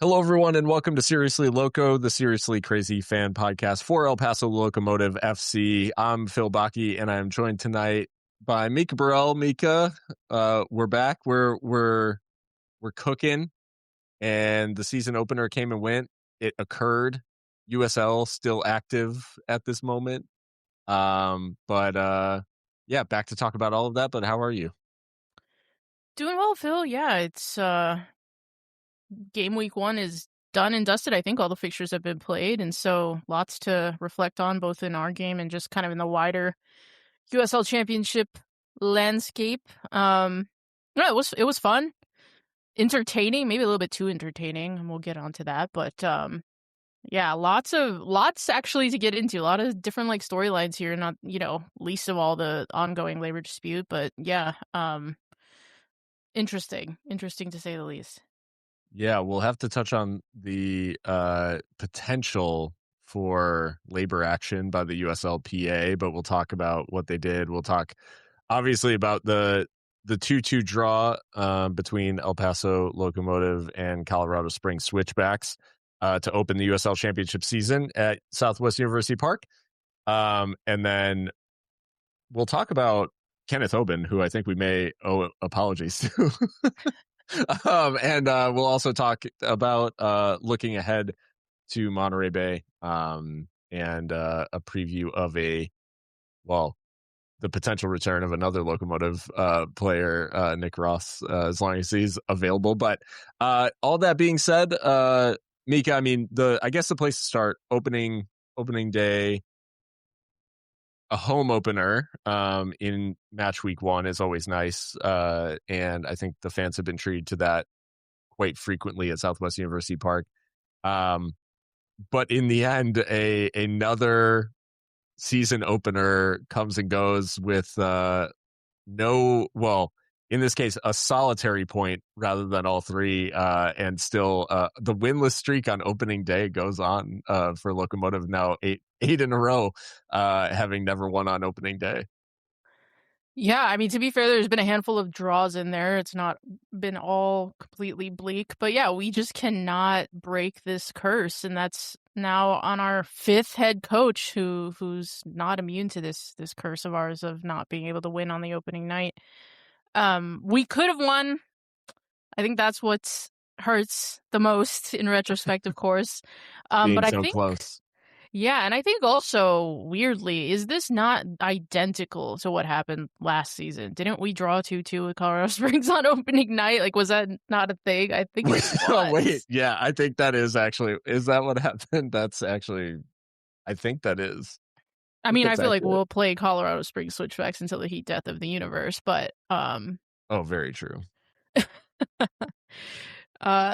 Hello, everyone, and welcome to Seriously Loco, the Seriously Crazy fan podcast for El Paso Locomotive FC. I'm Phil Bakke, and I'm joined tonight by Mika Burrell. Mika, we're back. We're cooking, and the season opener came and went. It occurred. USL still active at this moment. But yeah, back to talk about all of that. But how are you? Doing well, Phil. Yeah, it's game week 1 is done and dusted. I think all the fixtures have been played, and so lots to reflect on both in our game and just kind of in the wider USL Championship landscape. Yeah, it was fun, entertaining, maybe a little bit too entertaining, and we'll get onto that. But yeah, lots actually to get into. A lot of different storylines here, not least of all the ongoing labor dispute. But yeah, interesting to say the least. Yeah, we'll have to touch on the potential for labor action by the USLPA, but we'll talk about what they did. We'll talk obviously about the 2-2 draw between El Paso Locomotive and Colorado Springs Switchbacks to open the USL Championship season at Southwest University Park. And then we'll talk about Kenneth Hoban, who I think we may owe apologies to. And we'll also talk about looking ahead to Monterey Bay and a preview of the potential return of another Locomotive player, Nick Ross, as long as he's available. But all that being said, Mika, I mean, I guess the place to start, opening day, a home opener in match week 1 is always nice. And I think the fans have been treated to that quite frequently at Southwest University Park. But in the end, another season opener comes and goes with in this case, a solitary point rather than all three. And still, the winless streak on opening day goes on for Locomotive now, eight in a row, having never won on opening day. Yeah, I mean, to be fair, there's been a handful of draws in there. It's not been all completely bleak, but yeah, we just cannot break this curse, and that's now on our 5th head coach who's not immune to this curse of ours of not being able to win on the opening night. We could have won. I think that's what hurts the most in retrospect, of course. Being But I so think close. yeah, and I think also, weirdly, is this not identical to what happened last season? Didn't we draw 2-2 with Colorado Springs on opening night? Was that not a thing? I think it Oh, wait, was. yeah, I think that is that what happened? That's actually, I think that is. I I think mean, I that's feel like accurate. we'll play Colorado Springs Switchbacks until the heat death of the universe, but Oh, very true.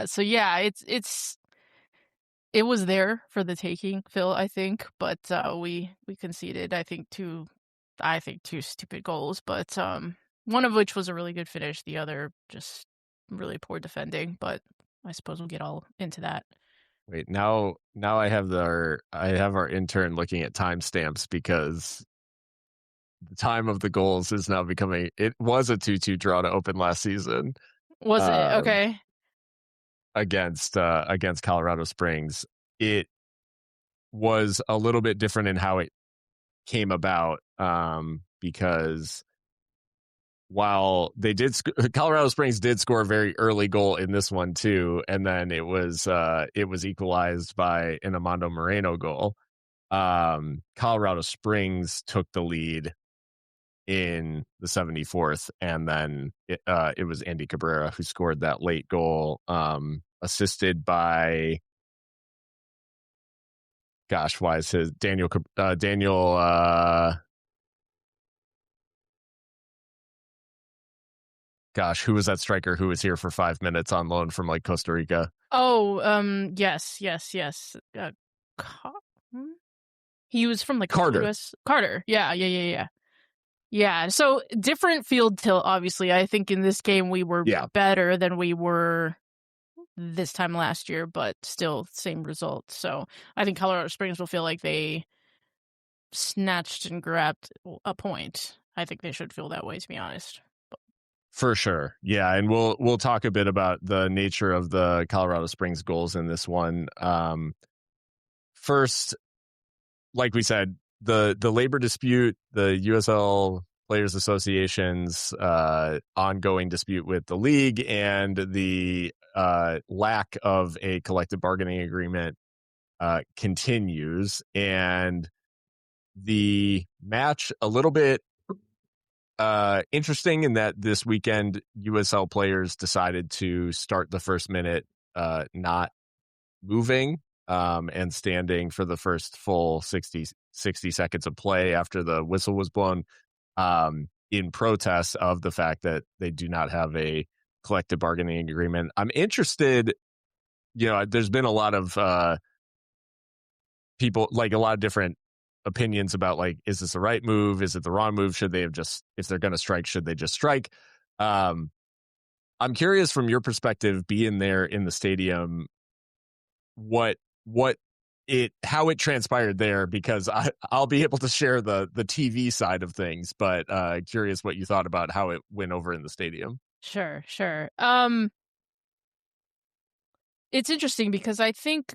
so yeah, it was there for the taking, Phil, I think, but we conceded, I think two stupid goals, but one of which was a really good finish, the other just really poor defending, but I suppose we'll get all into that. Wait, now I have our intern looking at timestamps because the time of the goals is now becoming. It was a 2-2 draw to open last season Was it? uh, Okay. against Colorado Springs. It was a little bit different in how it came about because while Colorado Springs did score a very early goal in this one too, and then it was equalized by an Amando Moreno goal. Colorado Springs took the lead in the 74th, and then it was Andy Cabrera who scored that late goal, assisted by why is his Daniel who was that striker who was here for 5 minutes on loan from Costa Rica? Oh, yes. Hmm? He was from Carter. US Carter. Yeah. Yeah, so different field tilt, obviously. I think in this game we were better than we were this time last year, but still same result. So I think Colorado Springs will feel like they snatched and grabbed a point. I think they should feel that way, to be honest. For sure. Yeah, and we'll talk a bit about the nature of the Colorado Springs goals in this one. First, like we said, the labor dispute, the USL Players Association's ongoing dispute with the league, and the lack of a collective bargaining agreement continues. And the match a little bit interesting in that this weekend USL players decided to start the first minute not moving and standing for the first full 60 seconds of play after the whistle was blown, in protest of the fact that they do not have a collective bargaining agreement. I'm interested, there's been a lot of people, like a lot of different opinions about, like, is this the right move? Is it the wrong move? Should they have just, if they're going to strike, should they just strike? Um, I'm curious from your perspective, being there in the stadium, what how it transpired there, because I'll be able to share the TV side of things, but curious what you thought about how it went over in the stadium. Sure, sure. It's interesting because I think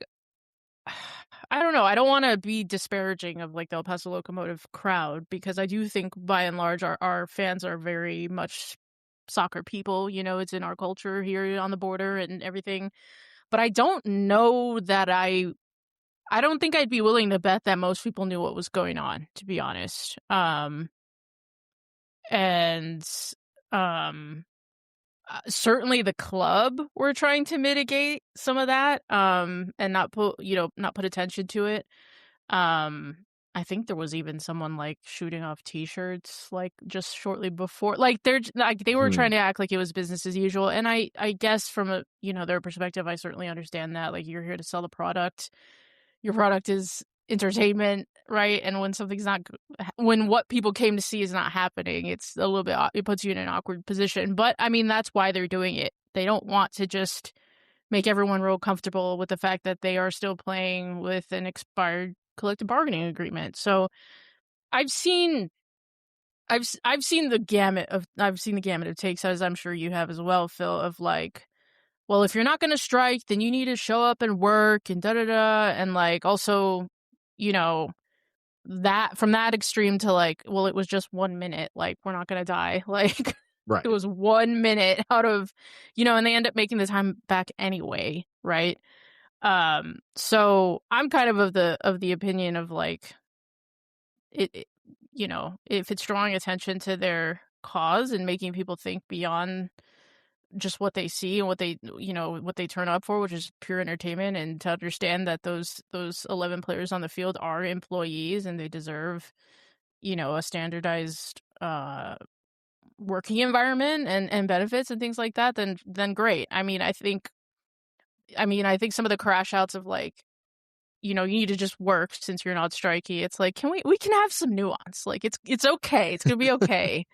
I don't know. I don't want to be disparaging of like the El Paso Locomotive crowd, because I do think by and large our fans are very much soccer people. It's in our culture here on the border and everything. But I don't know that I don't think I'd be willing to bet that most people knew what was going on, to be honest. And um certainly the club were trying to mitigate some of that, and not put attention to it. Um, I think there was even someone like shooting off T-shirts like just shortly before. Like they were Hmm. trying to act like it was business as usual. And I guess from their perspective, I certainly understand that. Like, you're here to sell the product. Your product is entertainment, right? And when something's not, when what people came to see is not happening, it's a little bit, it puts you in an awkward position. But I mean, that's why they're doing it. They don't want to just make everyone real comfortable with the fact that they are still playing with an expired collective bargaining agreement. So I've seen I've seen the gamut of takes, as I'm sure you have as well, Phil, of like, well, if you're not going to strike, then you need to show up and work and da da da, and like also, you know, that from that extreme to like, well, it was just 1 minute, like we're not going to die, like it Right. was 1 minute out of, and they end up making the time back anyway, right? So I'm kind of the opinion of like it if it's drawing attention to their cause and making people think beyond just what they see and what they turn up for, which is pure entertainment, and to understand that those 11 players on the field are employees and they deserve a standardized working environment and benefits and things like that, then great. I think some of the crash outs of like, you need to just work since you're not striky. It's like, we can have some nuance. Like, it's okay. It's gonna be okay.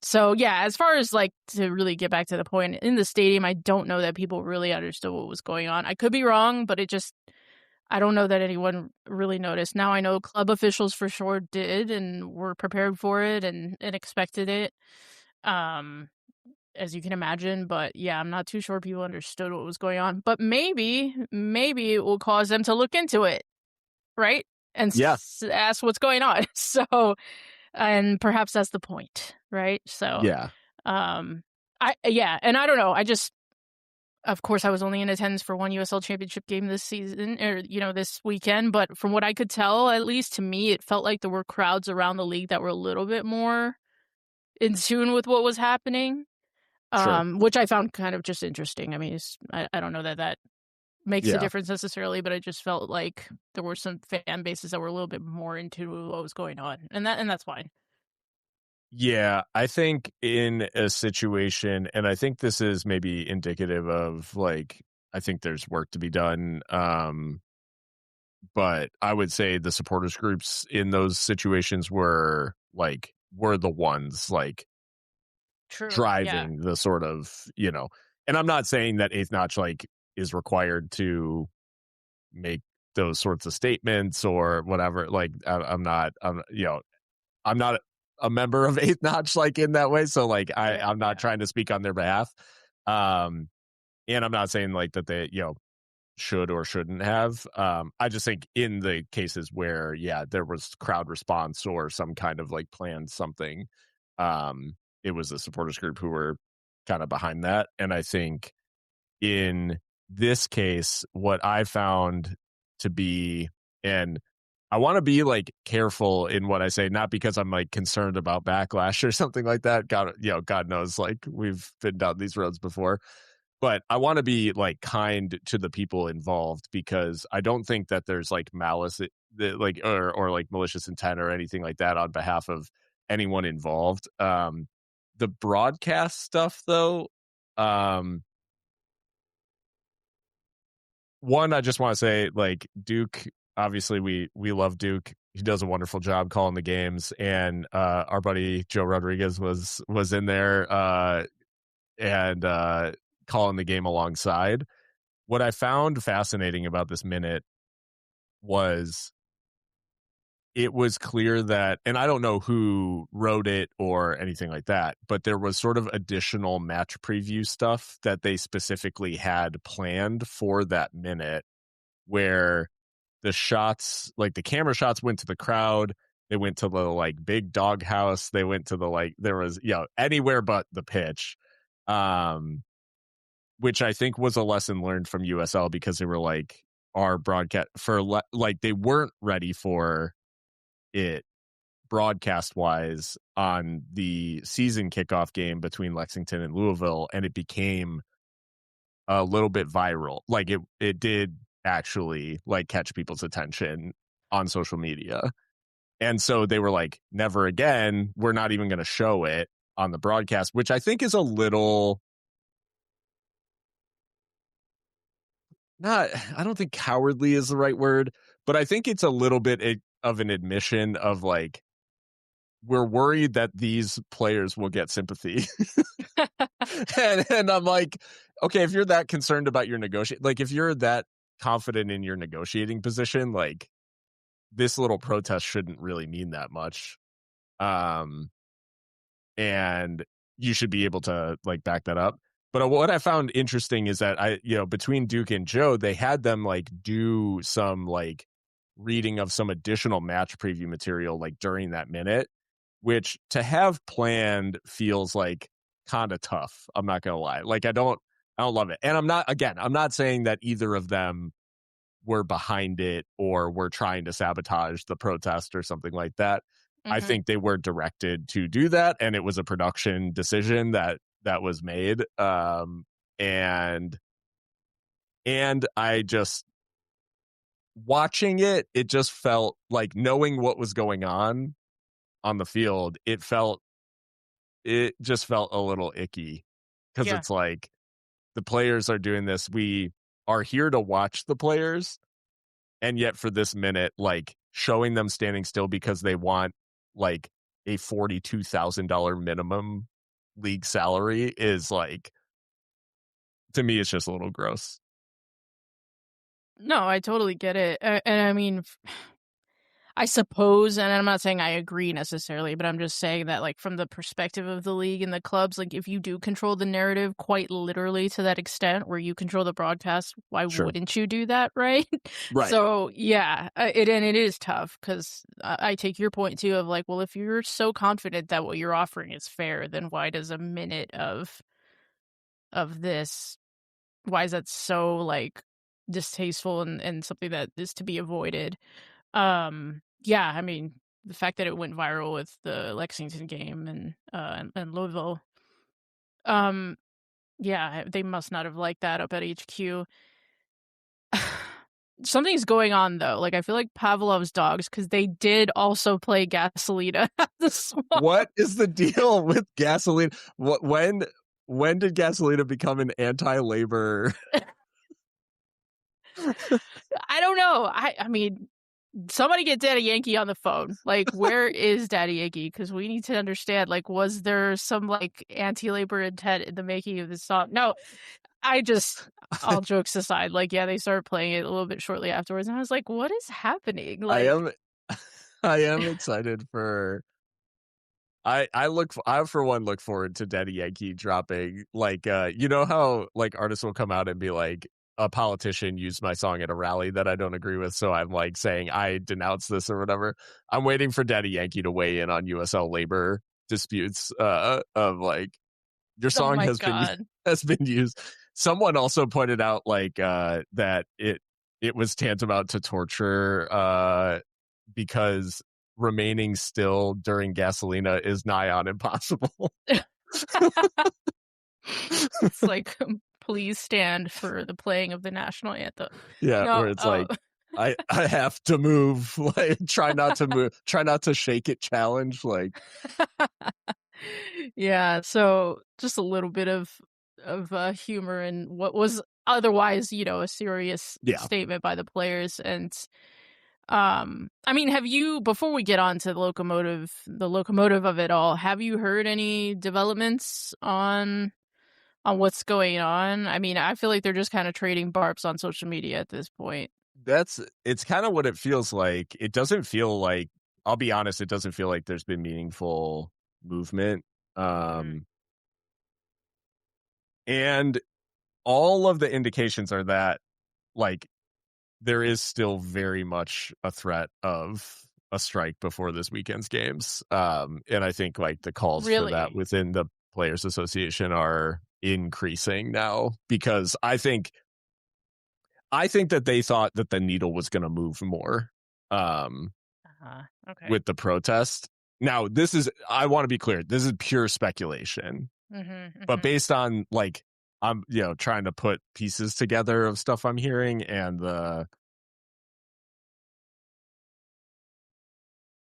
So yeah, as far as like to really get back to the point, in the stadium, I don't know that people really understood what was going on. I could be wrong, but I don't know that anyone really noticed. Now I know club officials for sure did and were prepared for it and expected it. Um, as you can imagine, but yeah, I'm not too sure people understood what was going on. But maybe it will cause them to look into it, right? And Yeah. ask what's going on. So, and perhaps that's the point, right? So, Yeah. and I don't know. Of course, I was only in attendance for one USL Championship game this season, or this weekend. But from what I could tell, at least to me, it felt like there were crowds around the league that were a little bit more in tune with what was happening, Sure. which I found kind of just interesting. I mean, I don't know that makes a Yeah. difference necessarily, but I just felt like there were some fan bases that were a little bit more into what was going on, and that's fine. Yeah, I think in a situation, and I think this is maybe indicative of, like, I think there's work to be done. But I would say the supporters groups in those situations were the ones like True. Yeah. driving the sort of, and I'm not saying that Eighth Notch like is required to make those sorts of statements or whatever. Like I'm not, I'm not a member of Eighth Notch like in that way. So like Yeah, I'm not yeah. trying to speak on their behalf. Um, and I'm not saying like that they, should or shouldn't have. I just think in the cases where, yeah, there was crowd response or some kind of like planned something, it was the supporters group who were kind of behind that. And I think in this case, what I found to be, and I want to be like careful in what I say, not because I'm like concerned about backlash or something like that. God, God knows, like we've been down these roads before, but I want to be like kind to the people involved because I don't think that there's like malice, like or like malicious intent or anything like that on behalf of anyone involved. The broadcast stuff, though, um, one, I just want to say, like Duke. Obviously, we love Duke. He does a wonderful job calling the games, and our buddy Joe Rodriguez was in there and calling the game alongside. What I found fascinating about this minute was it was clear that, and I don't know who wrote it or anything like that, but there was sort of additional match preview stuff that they specifically had planned for that minute where the shots, like the camera shots went to the crowd. They went to the like big doghouse. They went to the like, there was, anywhere but the pitch. Um, which I think was a lesson learned from USL because they were like, our broadcast for like, they weren't ready for it broadcast wise on the season kickoff game between Lexington and Louisville. And it became a little bit viral. Like it did actually like catch people's attention on social media. And so they were like, never again. We're not even going to show it on the broadcast, which I think is a little not, I don't think cowardly is the right word, but I think it's a little bit of an admission of like, we're worried that these players will get sympathy. and I'm like, okay, if you're that concerned about your negotiate, like if you're that confident in your negotiating position, like this little protest shouldn't really mean that much. Um, and you should be able to like back that up. But what I found interesting is that between Duke and Joe, they had them like do some like reading of some additional match preview material like during that minute, which to have planned feels like kind of tough. I'm not gonna lie. Like I don't love it. And I'm not saying that either of them were behind it or were trying to sabotage the protest or something like that. I Mhm. think they were directed to do that, and it was a production decision that was made. And I just watching it just felt like knowing what was going on the field. It just felt a little icky because Yeah. it's like the players are doing this. We are here to watch the players, and yet for this minute, like showing them standing still because they want like a $42,000 minimum league salary is like, to me, it's just a little gross. No, I totally get it. And I mean, I suppose, and I'm not saying I agree necessarily, but I'm just saying that, like, from the perspective of the league and the clubs, like, if you do control the narrative quite literally to that extent where you control the broadcast, why Sure. wouldn't you do that, right? Right. So, yeah, it is tough because I take your point too of like, well, if you're so confident that what you're offering is fair, then why does a minute of this, why is that so like distasteful and something that is to be avoided? Yeah, I mean, the fact that it went viral with the Lexington game and Louisville, um, yeah, they must not have liked that up at HQ. Something's going on though. Like I feel like Pavlov's dogs because they did also play Gasolina at the Swamp. What is the deal with gasoline? When did Gasolina become an anti-labor? I don't know. I mean, somebody get Daddy Yankee on the phone. Like, where is Daddy Yankee? Because we need to understand. Like, was there some like anti-labor intent in the making of this song? No, I just, all jokes aside, like, yeah, they started playing it a little bit shortly afterwards, and I was like, what is happening? I Like, am I am excited for I for one look forward to Daddy Yankee dropping, like, you know how like artists will come out and be like, a politician used my song at a rally that I don't agree with, so I'm like saying I denounce this or whatever. I'm waiting for Daddy Yankee to weigh in on USL labor disputes, of like, your Oh song my has been god. has been used. Someone also pointed out like, that it was tantamount to torture, because remaining still during Gasolina is nigh on impossible. It's like, please stand for the playing of the national anthem. Yeah, where No, it's like, I have to move, like, try not to move, try not to shake it challenge, like, yeah, so just a little bit of humor in what was otherwise, a serious yeah. statement by the players. And I mean, have you, before we get on to the locomotive of it all, have you heard any developments on what's going on? I mean, I feel like they're just kind of trading barbs on social media at this point. It's kind of what it feels like. It doesn't feel like, I'll be honest, it doesn't feel like there's been meaningful movement. Mhm. Um, and all of the indications are that, like, there is still very much a threat of a strike before this weekend's games. And I think like the calls for that Really? within the Players Association are increasing now, because I think that they thought that the needle was going to move more, um, Okay. with the protest. Now, I want to be clear, this is pure speculation, Mhm, but mhm. based on like, I'm, trying to put pieces together of stuff I'm hearing, and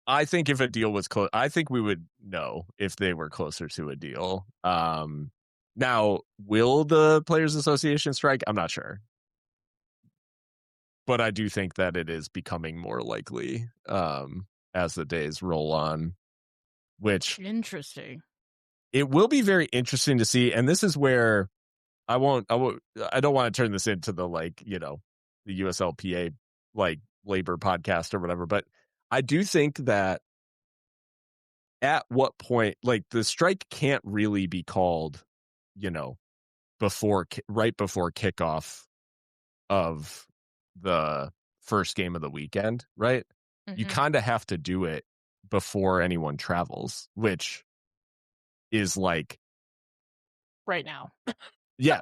I think if a deal was close, I think we would know if they were closer to a deal. Now, will the Players Association strike? I'm not sure, but I do think that it is becoming more likely, as the days roll on, which Interesting. it will be very interesting to see. And this is where I don't want to turn this into the, like, the USLPA, like, labor podcast or whatever, but I do think that at what point, like, the strike can't really be called, you know right before kickoff of the first game of the weekend, right? You Mhm. kind of have to do it before anyone travels, which is like, Right now. yeah,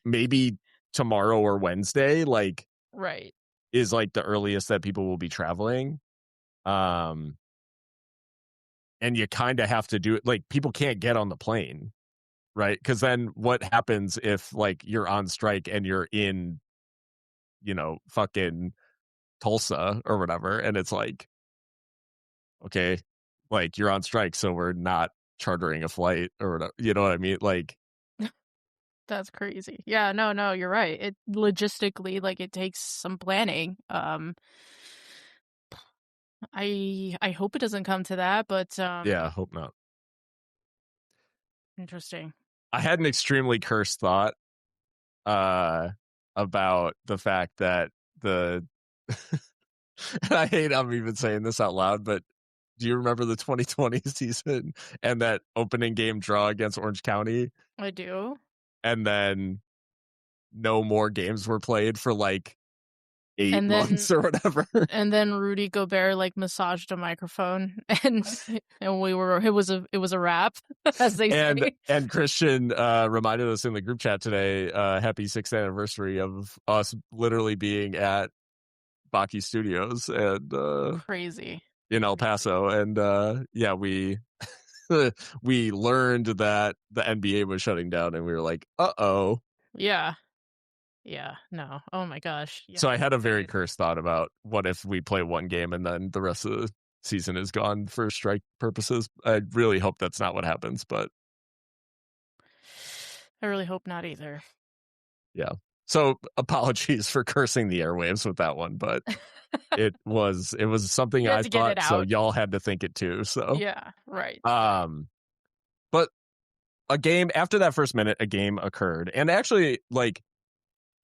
maybe tomorrow or Wednesday, like, Right. is like the earliest that people will be traveling. um and you kind of have to do it, like, people can't get on the plane, right? Because then what happens if, like, you're on strike and you're in, fucking Tulsa or whatever, and it's like, okay, like, you're on strike, so we're not chartering a flight or whatever, you know what I mean? Like, That's crazy. Yeah, no, no, you're right. It logistically, like, it takes some planning. I hope it doesn't come to that, but yeah, hope not. interesting. I had an extremely cursed thought, uh, about the fact that the and I hate I'm even saying this out loud, but do you remember the 2020 season and that opening game draw against Orange County? I do. And then no more games were played for like 8 And then months or whatever. and then Rudy Gobert like massaged a microphone and it was a wrap, as they and say. and Christian reminded us in the group chat today, happy 6th anniversary of us literally being at Baki Studios and Crazy. in El Crazy. Paso, and yeah, we we learned that the NBA was shutting down, and we were like, "Uh-oh." Yeah. Yeah. No. Oh my gosh. So Yeah. I had a very I cursed thought about what if we play one game and then the rest of the season is gone for strike purposes. I really hope that's not what happens, but I really hope not either. yeah. So apologies for cursing the airwaves with that one, but it was something You had I to get it thought, so out. y'all had to think it too. So Yeah. Right. um but a game after that first minute, a game occurred. And actually, like,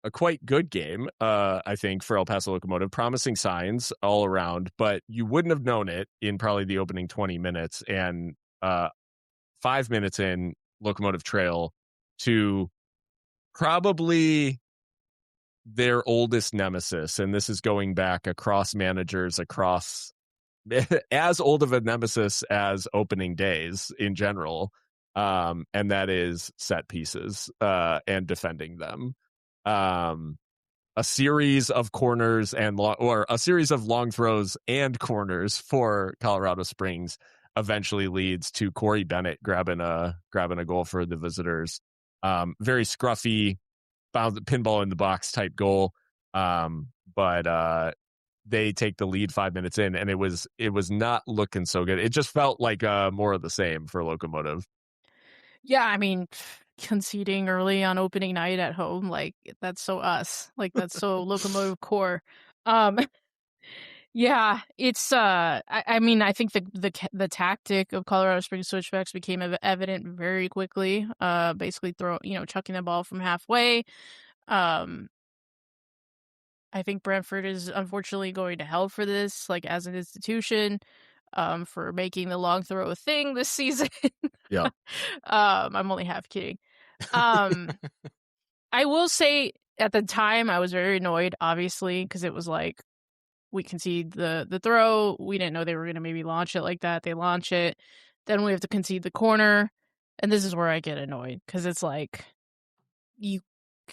a quite good game, I think, for El Paso Locomotive. Promising signs all around, but you wouldn't have known it in probably the opening 20 minutes. And uh, 5 minutes in, Locomotive trail to probably their oldest nemesis. And this is going back across managers, across as old of a nemesis as opening days in general. And that is set pieces and defending them. A series of corners or a series of long throws and corners for Colorado Springs eventually leads to Corey Bennett grabbing a goal for the visitors. Very scruffy, found the pinball in the box type goal. But they take the lead 5 minutes in, and it was not looking so good. It just felt like more of the same for Locomotive. Yeah, I mean, conceding early on opening night at home, like, that's so us. Like, that's so Locomotive core. Um, yeah, it's, I mean, I think the tactic of Colorado Springs switchbacks became evident very quickly. Basically chucking the ball from halfway. Um, I think Brentford is unfortunately going to hell for this, like, as an institution, for making the long throw a thing this season. Yeah. I'm only half kidding. Um, I will say at the time I was very annoyed, obviously, because it was like we concede the throw. We didn't know they were going to maybe launch it like that. They launch it, then we have to concede the corner, and this is where I get annoyed because it's like you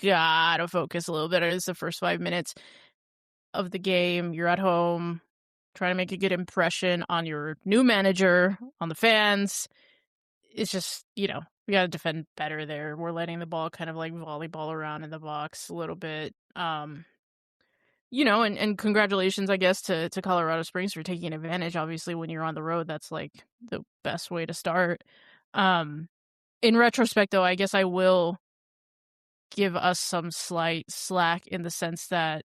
gotta focus a little bit. It's the first 5 minutes of the game. You're at home, trying to make a good impression on your new manager, on the fans. It's just, we got to defend better there. We're letting the ball kind of like volleyball around in the box a little bit. And congratulations, I guess, to Colorado Springs for taking advantage. Obviously, when you're on the road, that's like the best way to start. In retrospect, though, I guess I will give us some slight slack in the sense that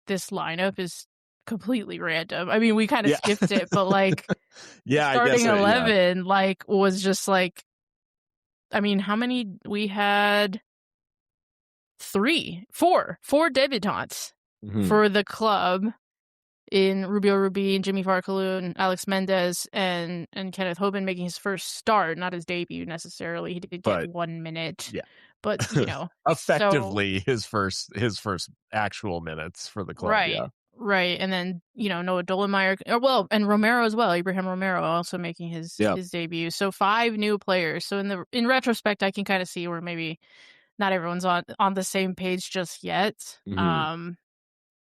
this lineup is completely random. I mean, we kind of Yeah. skipped it, but like the Yeah, I guess starting yeah. 11 like was just like, I mean, how many we had? Four debutantes Mhm. for the club in Rubio, Rubin, Jimmy Varkalun, Alex Mendez, and Kenneth Hoban making his first start, not his debut necessarily. He did get But 1 minute, yeah. but so Effectively his first actual minutes for the club, right, yeah. right, and then Noah Dollenmeyer, and Romero as well. Abraham Romero also making his Yeah. his debut. So 5 new players. So in retrospect, I can kind of see where maybe not everyone's on the same page just yet. Mhm.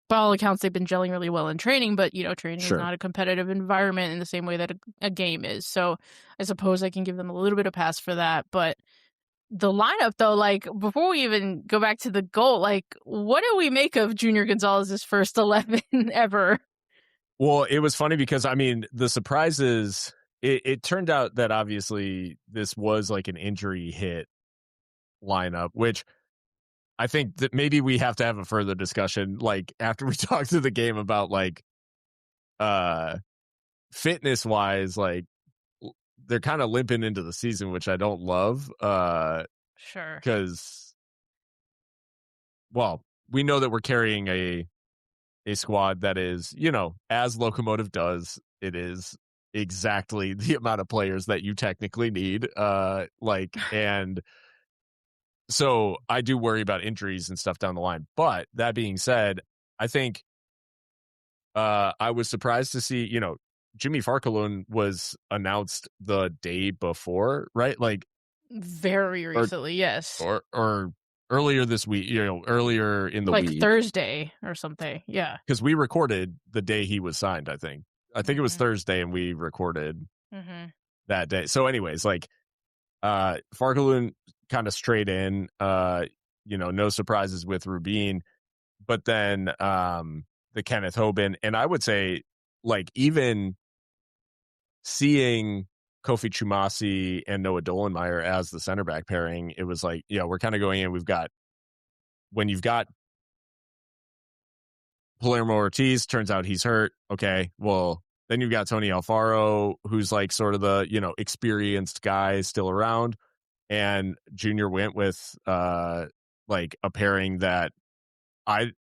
By all accounts, they've been gelling really well in training, but training is Sure. not a competitive environment in the same way that a game is. So I suppose I can give them a little bit of pass for that. But the lineup, though, like before we even go back to the goal, like what do we make of Junior Gonzalez's first 11 ever? Well, it was funny because I mean, the surprise is it turned out that obviously this was like an injury hit lineup, which I think that maybe we have to have a further discussion, like after we talk through the game about like uh fitness wise, like they're kind of limping into the season, which I don't love. Sure. Because well, we know that we're carrying a squad that is, as Locomotive does, it is exactly the amount of players that you technically need. And so I do worry about injuries and stuff down the line. But that being said, I think I was surprised to see, Jimmy Farkalun was announced the day before, right? Like, Very or recently, yes. or earlier this week, earlier in the Like week, Thursday or something. Yeah. because we recorded the day he was signed. I think it was Mhm. Thursday, and we recorded Mhm. that day. So, anyways, like Farkalun kind of straight in, no surprises with Rubin, but then the Kenneth Hoban, and I would say like even seeing Kofi Chumasi and Noah Dollenmeyer as the center back pairing, it was like, we're kind of going in. When you've got Palermo Ortiz, turns out he's hurt. Okay, well, then you've got Tony Alfaro, who's like sort of the, experienced guy still around. And Junior went with like a pairing that I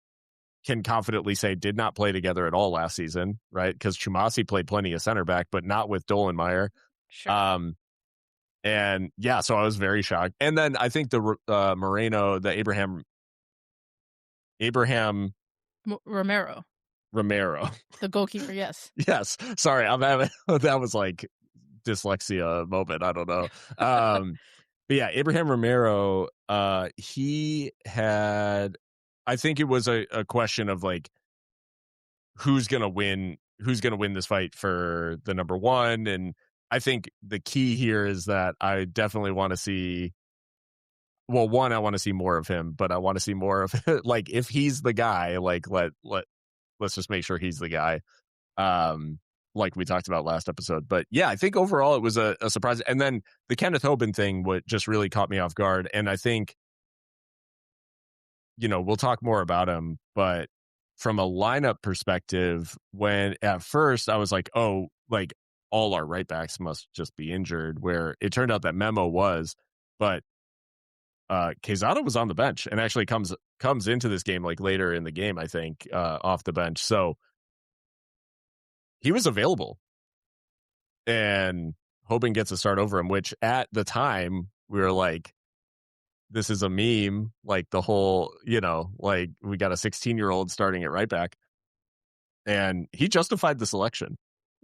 can confidently say did not play together at all last season, right? Because Chumasi played plenty of center back, but not with Dollenmeyer. Sure. And yeah, so I was very shocked. And then I think the Moreno, the Abraham Romero. the goalkeeper, yes. Yes. Sorry, I'm having that was like dyslexia moment. I don't know. But yeah, Abraham Romero, he had, I think it was a question of like who's gonna win this fight for the number one. And I think the key here is that I definitely want to see, well, one, I want to see more of him, but I want to see more of it. Like if he's the guy, like let's just make sure he's the guy. Um, like we talked about last episode. But yeah, I think overall it was a surprise. And then the Kenneth Hoban thing, what just really caught me off guard. And I think, we'll talk more about him, but from a lineup perspective, when at first I was like, oh, like all our right backs must just be injured, where it turned out that Memo was, but Quezada was on the bench and actually comes into this game like later in the game, I think, off the bench. So he was available. And Hoban gets a start over him, which at the time we were like, this is a meme, like the whole, like we got a 16-year-old starting at right back. And he justified the selection.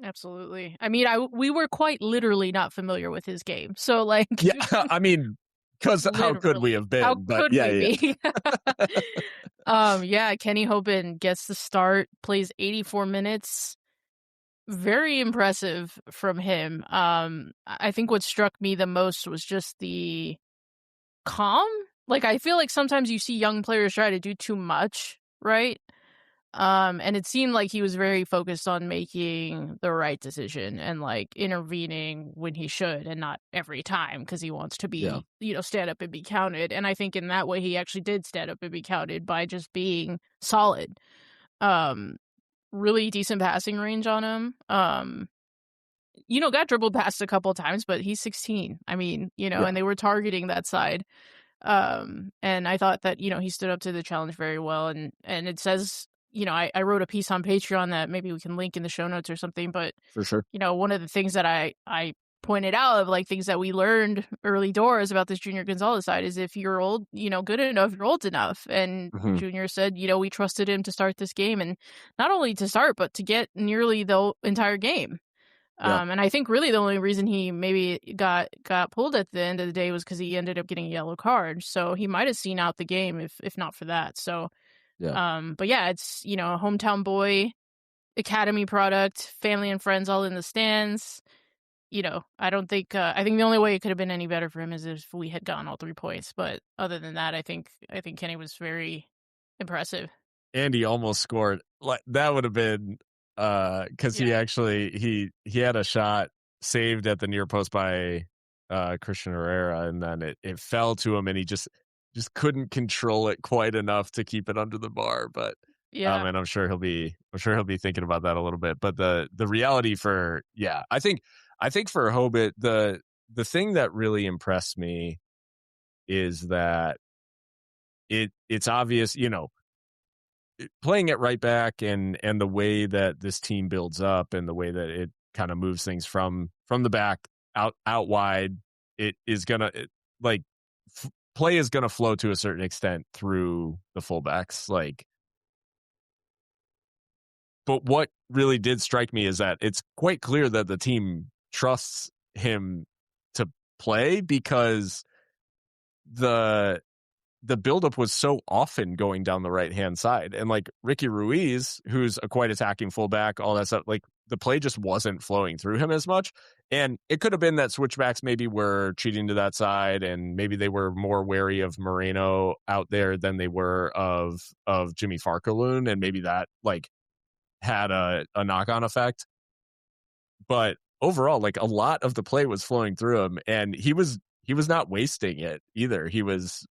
Absolutely. I mean, we were quite literally not familiar with his game. So like, yeah, I mean, because how could we have been? How but could we be? Yeah, Kenny Hoban gets the start, plays 84 minutes. Very impressive from him. I think what struck me the most was just the calm. Like, I feel like sometimes you see young players try to do too much, right? And it seemed like he was very focused on making the right decision and like intervening when he should and not every time because he wants to be, stand up and be counted. And I think in that way he actually did stand up and be counted by just being solid. Really decent passing range on him. Got dribbled past a couple times, but he's 16. I mean, and they were targeting that side. And I thought that, he stood up to the challenge very well. And it says, I wrote a piece on Patreon that maybe we can link in the show notes or something. But for sure, one of the things that I pointed out of like things that we learned early doors about this Junior Gonzalez side is if you're old, good enough, you're old enough. And Junior said, we trusted him to start this game and not only to start, but to get nearly the entire game. And I think really the only reason he maybe got pulled at the end of the day was because he ended up getting a yellow card. So he might have seen out the game if not for that. So, but yeah, it's, a hometown boy, academy product, family and friends all in the stands. I don't think, I think the only way it could have been any better for him is if we had gotten all 3 points. But other than that, I think Kenny was very impressive. And he almost scored. Like that would have been, because he actually, he had a shot saved at the near post by Christian Herrera, and then it fell to him, and he just couldn't control it quite enough to keep it under the bar. But and I'm sure he'll be thinking about that a little bit. But the reality for I think for Hobbit, the thing that really impressed me is that it's obvious, playing at right back and the way that this team builds up and the way that it kind of moves things from the back out wide, it is gonna play is gonna flow to a certain extent through the fullbacks. Like, but what really did strike me is that it's quite clear that the team trusts him to play because the buildup was so often going down the right hand side, and like Ricky Ruiz, who's a quite attacking fullback, all that stuff, like the play just wasn't flowing through him as much. And it could have been that switchbacks maybe were cheating to that side, and maybe they were more wary of Moreno out there than they were of Jimmy Farkaloon, and maybe that like had a knock-on effect. But overall, like a lot of the play was flowing through him, and he was not wasting it either. He was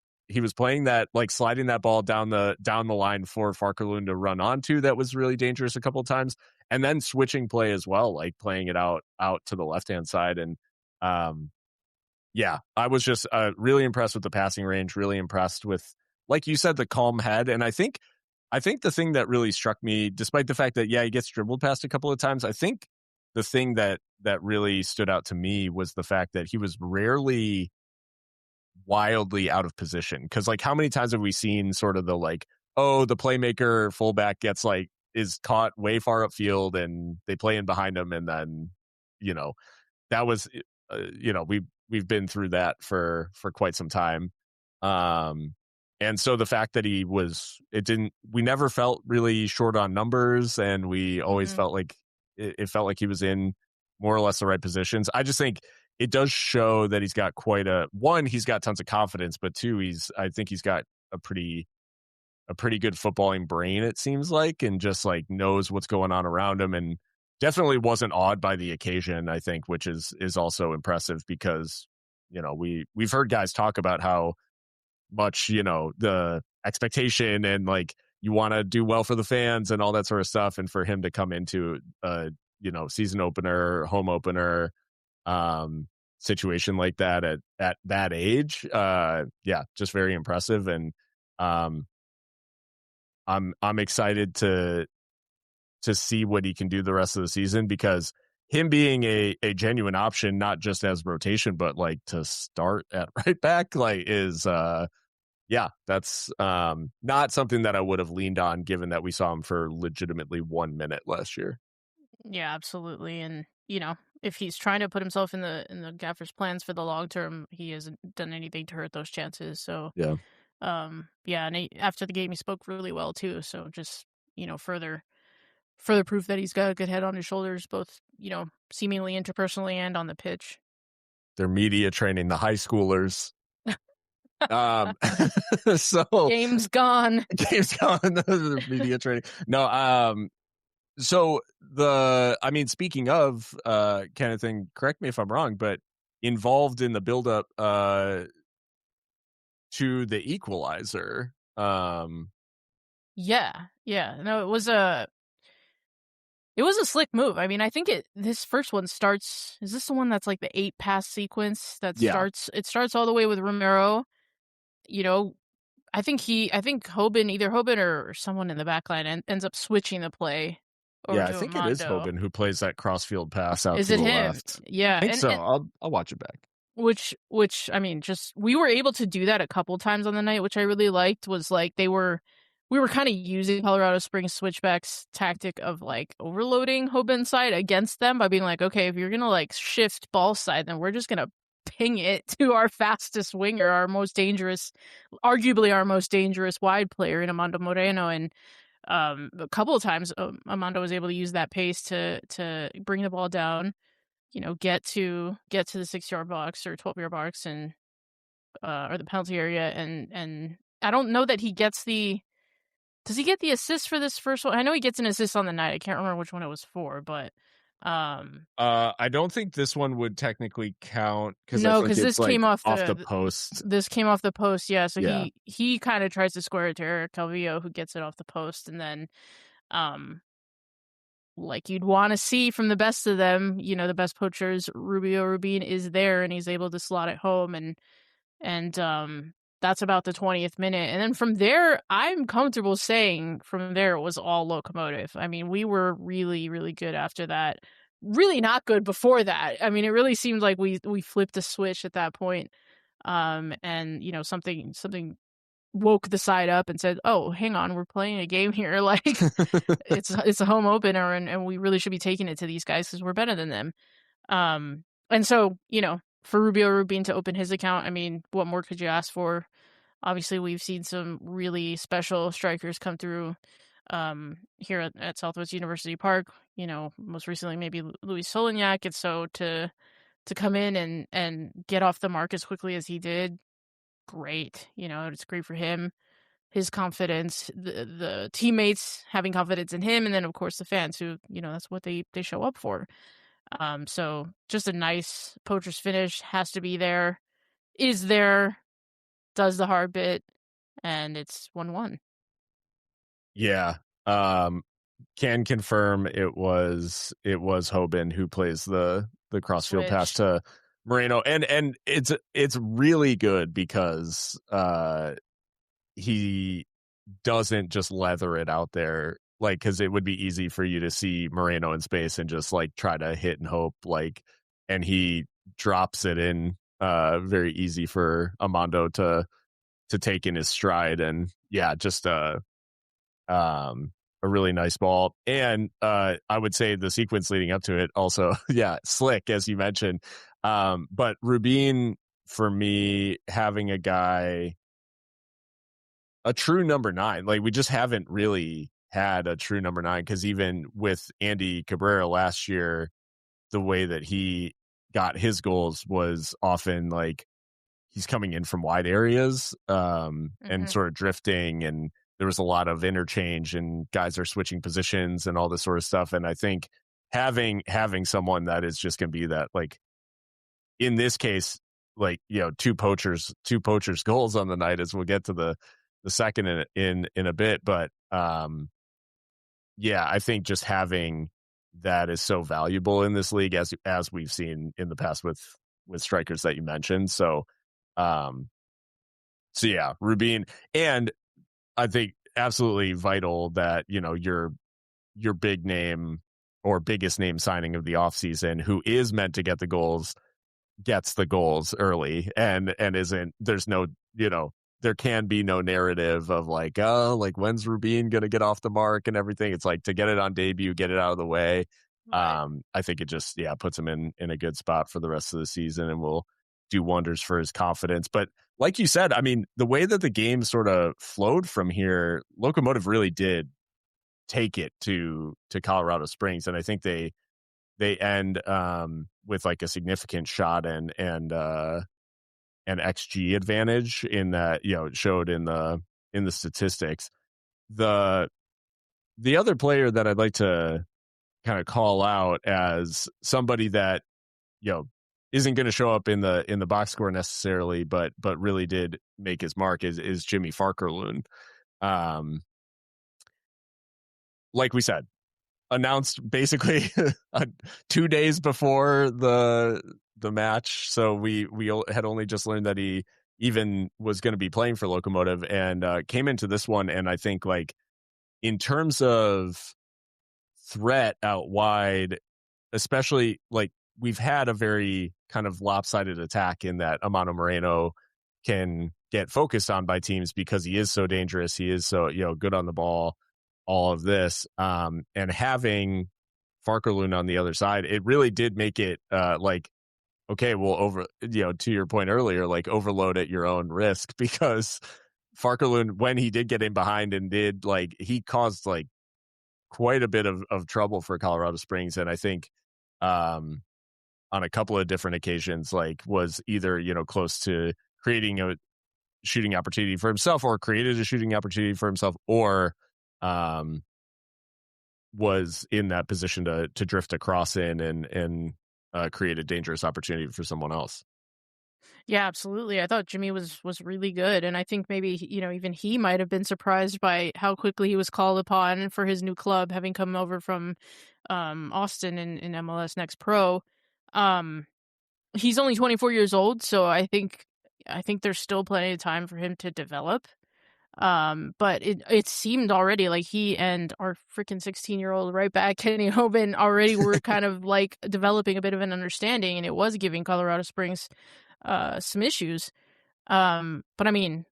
playing that, like sliding that ball down the line for Farkaloon to run onto. That was really dangerous a couple of times, and then switching play as well, like playing it out to the left hand side. And I was just really impressed with the passing range. Really impressed with, like you said, the calm head. And I think the thing that really struck me, despite the fact that he gets dribbled past a couple of times, I think the thing that that really stood out to me was the fact that he was rarely wildly out of position. Because like, how many times have we seen sort of the like, oh, the playmaker fullback gets like is caught way far upfield and they play in behind him, and then you know that was we've been through that for quite some time. Um, and so the fact that we never felt really short on numbers, and we always Mhm. felt like it felt like he was in more or less the right positions. I just think it does show that he's got he's got tons of confidence, but two, I think he's got a pretty good footballing brain, it seems like, and just like knows what's going on around him, and definitely wasn't awed by the occasion, I think, which is also impressive because, we've heard guys talk about how much, the expectation and like you want to do well for the fans and all that sort of stuff. And for him to come into a, season opener, home opener, um, situation like that at that age, yeah, just very impressive. And, um, I'm excited to see what he can do the rest of the season, because him being a genuine option, not just as rotation, but like to start at right back, like is yeah, that's not something that I would have leaned on, given that we saw him for legitimately 1 minute last year. Yeah, absolutely. And if he's trying to put himself in the gaffer's plans for the long term, he hasn't done anything to hurt those chances. So, Yeah. yeah, and after the game, he spoke really well too. So just further proof that he's got a good head on his shoulders, both seemingly interpersonally and on the pitch. They're media training the high schoolers. Um so Game's gone. games gone, the media training. No, so I mean, speaking of kind of thing, correct me if I'm wrong, but involved in the buildup to the equalizer. Yeah, yeah. No, it was a slick move. I mean, I think this first one starts. Is this the one that's like the 8 pass sequence that Yeah. starts? It starts all the way with Romero. You know, I think Hoban, either Hoban or someone in the back line, ends up switching the play over Yeah, I to think it is Amando. Hoban who plays that crossfield pass out Is to it the him? left. I Yeah, think and so. and I'll watch it back. which I mean, just we were able to do that a couple times on the night, which I really liked. Was like we were kind of using Colorado Springs switchbacks tactic of like overloading Hoban side against them by being like, okay, if you're gonna like shift ball side, then we're just gonna ping it to our fastest winger, arguably our most dangerous wide player in Amando Moreno. And a couple of times, Amando was able to use that pace to bring the ball down, get to the 6-yard box or 12-yard box, and or the penalty area. And I don't know that he gets the does he get the assist for this first one? I know he gets an assist on the night. I can't remember which one it was for, but I don't think this one would technically count because I no, think because it's this came like off off the the post. this came off the post. Yeah, so Yeah. he kind of tries to square it to Eric Calvillo, who gets it off the post. And then um like you'd want to see from the best of them, the best poachers, Rubin is there and he's able to slot it home. And that's about the 20th minute. And then from there, I'm comfortable saying from there it was all Locomotive. I mean, we were really, really good after that. Really not good before that. I mean, it really seemed like we flipped a switch at that point. And something woke the side up and said, "Oh, hang on, we're playing a game here. Like it's a home opener, and we really should be taking it to these guys because we're better than them." And so, for Rubin to open his account, I mean, what more could you ask for? Obviously, we've seen some really special strikers come through here at Southwest University Park. Most recently maybe Louis Solignac, and so to come in and get off the mark as quickly as he did, great. It's great for him, his confidence, the teammates having confidence in him, and then of course the fans who that's what they show up for. So just a nice poacher's finish, has to be there, is there, does the hard bit, and it's 1-1. Yeah. Um, can confirm it was Hoban who plays the crossfield pass Switch. to Moreno, and it's really good because he doesn't just leather it out there. like, because it would be easy for you to see Moreno in space and just like try to hit and hope, like, and he drops it in very easy for Amando to take in his stride. And yeah, just a really nice ball. And I would say the sequence leading up to it also, yeah, slick, as you mentioned. But Rubin, for me, having a guy, a true number nine, like we just haven't really had a true number nine, because even with Andy Cabrera last year, the way that he got his goals was often like he's coming in from wide areas and Mhm. sort of drifting, and there was a lot of interchange and guys are switching positions and all this sort of stuff. And I think having someone that is just going to be that, like in this case, like, you know, two poachers goals on the night, as we'll get to the second in a bit. But yeah, I think just having that is so valuable in this league, as we've seen in the past with strikers that you mentioned. Um, so yeah, Rubin. And I think absolutely vital that, you know, your big name or biggest name signing of the offseason, who is meant to get the goals, gets the goals early, and isn't, there's no, you know, there can be no narrative of like, oh, like when's Rubin gonna get off the mark and everything. It's like, to get it on debut, get it out of the way. Right. I think it just, yeah, puts him in a good spot for the rest of the season and will do wonders for his confidence. But like you said, I mean, the way that the game sort of flowed from here, Locomotive really did take it to Colorado Springs, and I think they end with like a significant shot and an XG advantage, in that, you know, it showed in the statistics. The the other player that I'd like to kind of call out as somebody that, you know, isn't going to show up in the box score necessarily, but really did make his mark, is Jimmy Farkerloon. Um, like we said, announced basically 2 days before the match, so we had only just learned that he even was going to be playing for Locomotive, and came into this one. And I think, like, in terms of threat out wide, especially, like, we've had a very kind of lopsided attack in that Amano Moreno can get focused on by teams because he is so dangerous. He is so, you know, good on the ball, all of this. And having Farkerloon on the other side, it really did make it like, okay, well, you know, to your point earlier, like, overload at your own risk, because Farkerloon, when he did get in behind and did, like, he caused like quite a bit of trouble for Colorado Springs. And I think um, on a couple of different occasions, like, was either, you know, close to creating a shooting opportunity for himself, or created a shooting opportunity for himself, or um, was in that position to drift across in and create a dangerous opportunity for someone else. Yeah, absolutely. I thought Jimmy was really good, and I think maybe, you know, even he might have been surprised by how quickly he was called upon for his new club, having come over from Austin in MLS Next Pro. Um, he's only 24 years old, so I think there's still plenty of time for him to develop. But it seemed already like he and our freaking 16-year-old right back, Kenny Hoban, already were kind of like developing a bit of an understanding, and it was giving Colorado Springs some issues. But I mean,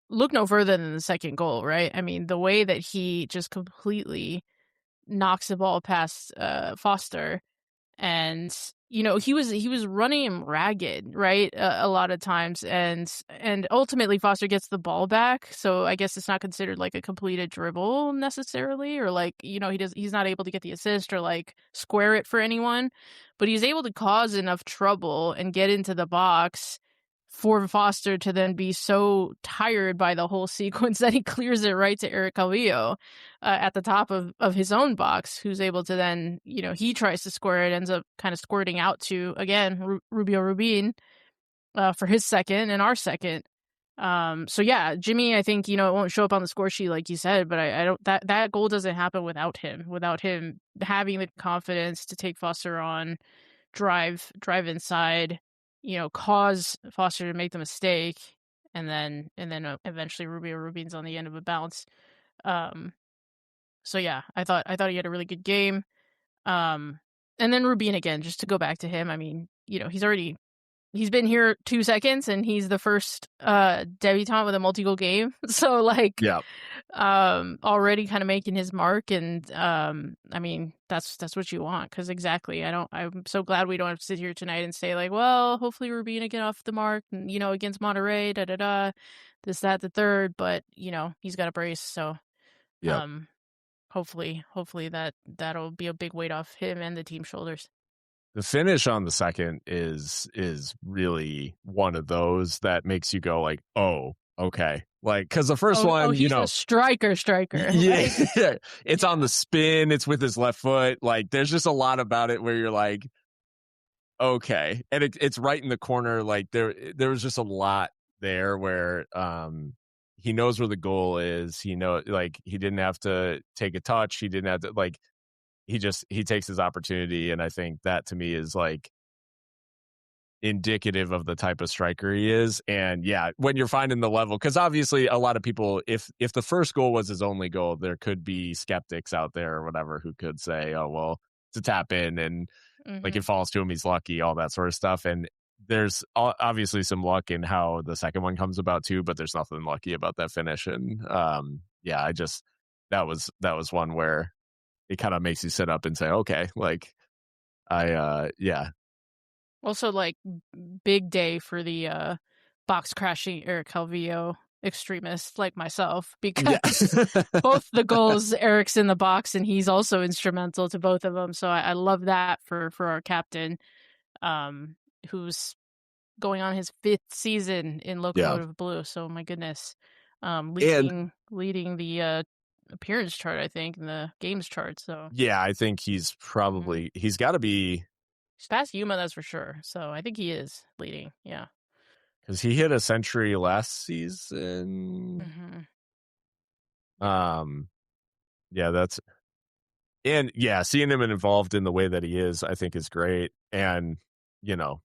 look no further than the second goal, right? I mean, the way that he just completely knocks the ball past Foster, and he was running him ragged, right, a lot of times, and ultimately Foster gets the ball back, so I guess it's not considered like a completed dribble necessarily, or like, he's not able to get the assist or like square it for anyone, but he's able to cause enough trouble and get into the box for Foster to then be so tired by the whole sequence that he clears it right to Eric Calvillo at the top of his own box, who's able to then, he tries to square it, ends up kind of squirting out to, again, Rubio Rubin for his second and our second. So yeah, Jimmy, I think, it won't show up on the score sheet like you said, but I don't, that goal doesn't happen without him having the confidence to take Foster on, drive inside, cause Foster to make the mistake, and then eventually Rubio Rubin's on the end of a bounce. Um, So yeah, I thought he had a really good game. Um, and then Rubin again, just to go back to him. I mean, he's been here 2 seconds and he's the first debutant with a multi-goal game. So like Yeah. already kind of making his mark, and I mean that's what you want, because exactly I'm so glad we don't have to sit here tonight and say like, well, hopefully Rubina get off the mark, and against Monterey, this, that, the third, but he's got a brace, so Yep. um hopefully that'll be a big weight off him and the team's shoulders. The finish on the second is really one of those that makes you go like, oh, okay. Like, because the first Oh, one, he's a striker, yeah, like, it's on yeah. the spin, it's with his left foot. Like, there's just a lot about it where you're like, okay, and it's right in the corner. Like there was just a lot there where he knows where the goal is. Like he didn't have to take a touch. He didn't have to like he takes his opportunity, and I think that to me is like indicative of the type of striker he is. And yeah, when you're finding the level, because obviously a lot of people, if the first goal was his only goal, there could be skeptics out there or whatever who could say, oh well, it's a tap in and like it Hmm. falls to him, he's lucky, all that sort of stuff. And there's obviously some luck in how the second one comes about too, but there's nothing lucky about that finish. And yeah, I just that was one where it kind of makes you sit up and say, okay, like yeah. Also, like, big day for the box crashing Eric Calvillo extremists like myself, Yeah. because both the goals, Eric's in the box and he's also instrumental to both of them. So I love that for our captain, um, who's going on his 5th season in Yeah. Locomotive Blue. So my goodness, And leading the appearance chart, I think, and the games chart. So yeah, I think mhm. he's got to be, He's past Yuma, that's for sure. So I think he is leading. Yeah. because he hit a century last season. Hmm. Um, yeah, and yeah, seeing him involved in the way that he is, I think is great. And you know,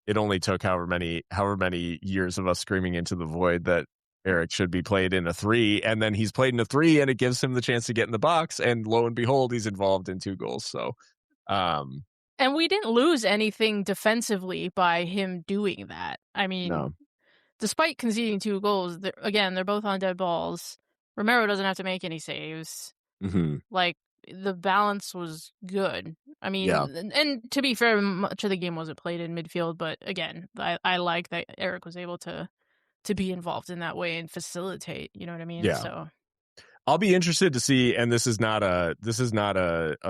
it only took however many years of us screaming into the void that Eric should be played in a three, and then he's played in a three, and it gives him the chance to get in the box. And lo and behold, he's involved in 2 goals. So, um, And we didn't lose anything defensively by him doing that. I mean, no, despite conceding 2 goals, again, they're both on dead balls. Romero doesn't have to make any saves. hmm Like, the balance was good. I yeah, mean, and to be fair, much of the game wasn't played in midfield, but again, I like that Eric was able to be involved in that way and facilitate. You know what I mean? yeah. So, I'll be interested to see, and this is not a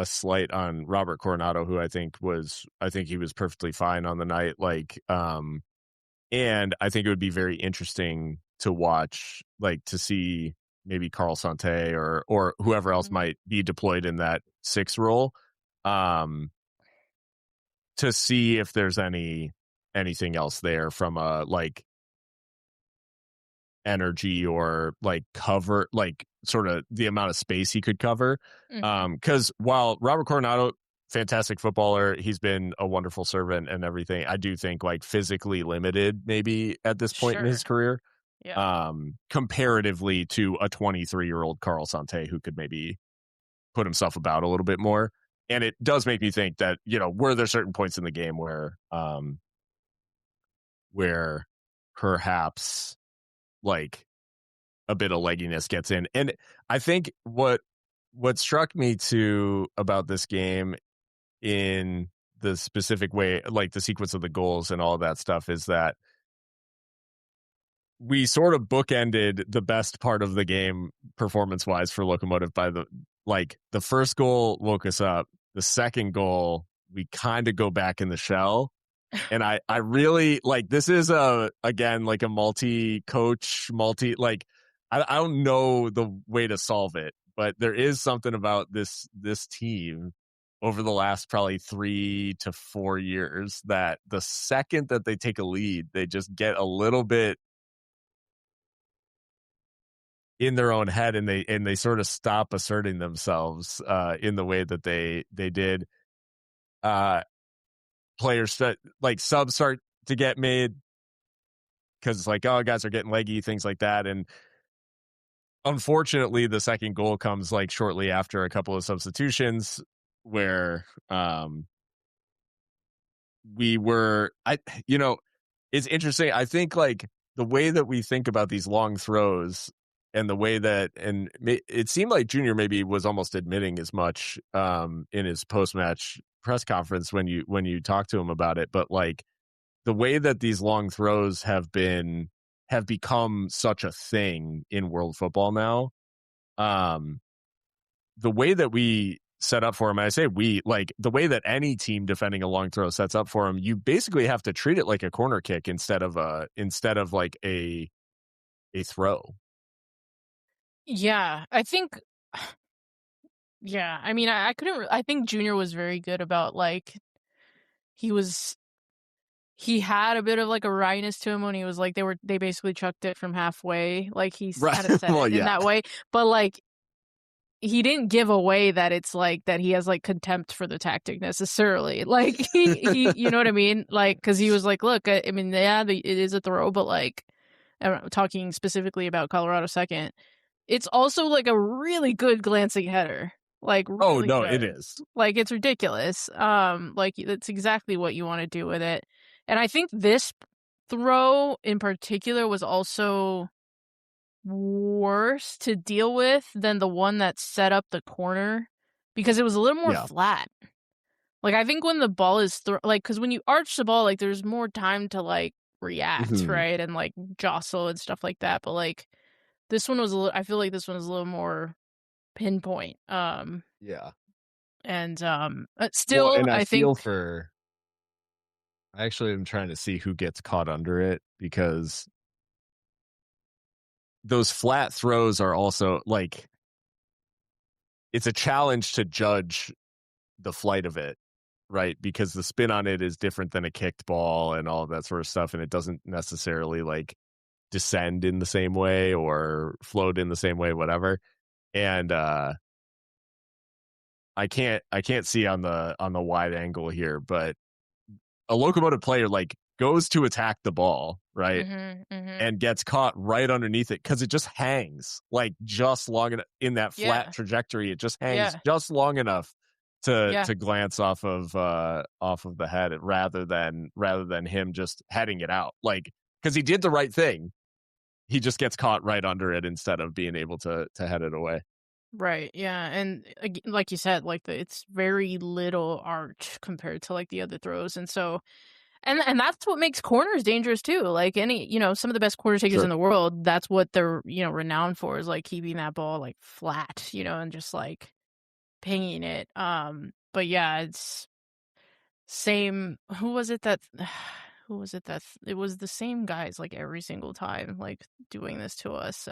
slight on Robert Coronado, who I think he was perfectly fine on the night. Like, and I think it would be very interesting to watch, like to see maybe Carl Sante or whoever else mhm, might be deployed in that 6 role, um, to see if there's anything else there from a like energy or like cover, like sort of the amount of space he could cover. mhm, Because while Robert Coronado, fantastic footballer, he's been a wonderful servant and everything, I do think like physically limited maybe at this point in his sure, career, yeah. comparatively to a 23-year-old Carl Sante who could maybe put himself about a little bit more. And it does make me think that, were there certain points in the game where perhaps like a bit of legginess gets in. And I think what struck me too about this game in the specific way, like the sequence of the goals and all of that stuff, is that we sort of bookended the best part of the game performance wise for Locomotive by the first goal woke us up. The second goal, we kind of go back in the shell. And I really like, this is again like a I don't know the way to solve it, but there is something about this team over the last probably 3 to 4 years that the second that they take a lead, they just get a little bit in their own head, and they sort of stop asserting themselves in the way that they did. Uh, Players that like subs start to get made because it's like, oh, guys are getting leggy, things like that. And unfortunately, the second goal comes like shortly after a couple of substitutions where we were it's interesting. I think like the way that we think about these long throws and the way that it seemed like Junior maybe was almost admitting as much in his post-match press conference when you talk to him about it, but like the way that these long throws have become such a thing in world football now. um the way that we set up for him, I say we, like the way that any team defending a long throw sets up for him, you basically have to treat it like a corner kick instead of like a throw. Yeah, I think yeah, I mean, I couldn't I think Junior was very good about, like, he was he had a bit of, like, a wryness to him when he was, like, they basically chucked it from halfway, like, Right. kinda said Well, it in yeah. that way, but, like, he didn't give away that it's, like, that he has, like, contempt for the tactic necessarily, like, he you know what I mean? Like, because he was like, "Look, I mean, yeah, it is a throw, but, like" talking specifically about Colorado second, it's also, like, a really good glancing header, like, Oh really no, it good. is. Like, it's ridiculous, like, that's exactly what you wanna do with it, and I think this throw in particular was also worse to deal with than the one that set up the corner, because it was a little more Yeah. flat. Like, I think when the ball is like, because when you arch the ball, like, there's more time to, like, react, Hmm. right, and, like, jostle and stuff like that, but, like, this one was a little I feel like this one was a little more pinpoint, Yeah. and, Well, still, and I I think feel for I actually am trying to see who gets caught under it, because those flat throws are also like it's a challenge to judge the flight of it, right? Because the spin on it is different than a kicked ball and all of that sort of stuff, and it doesn't necessarily like descend in the same way or float in the same way, whatever. And I can't see on the wide angle here, but a Locomotive player like goes to attack the ball, right? Mhm, mhm. And gets caught right underneath it because it just hangs like just long enough in that flat Yeah, trajectory. It just hangs yeah, just long enough yeah, to glance off of the head rather than him just heading it out. Like, because he did the right thing. He just gets caught right under it instead of being able to head it away. right, yeah, and, like you said, like, it's very little arch compared to, like, the other throws, and so and that's what makes corners dangerous too, like, some of the best corner takers in Sure. the world, that's what they're, renowned for is, like, keeping that ball, like, flat, and just, like, pinging it, but yeah, it's same who was it that who was it that it was the same guys, like, every single time, like, doing this to us,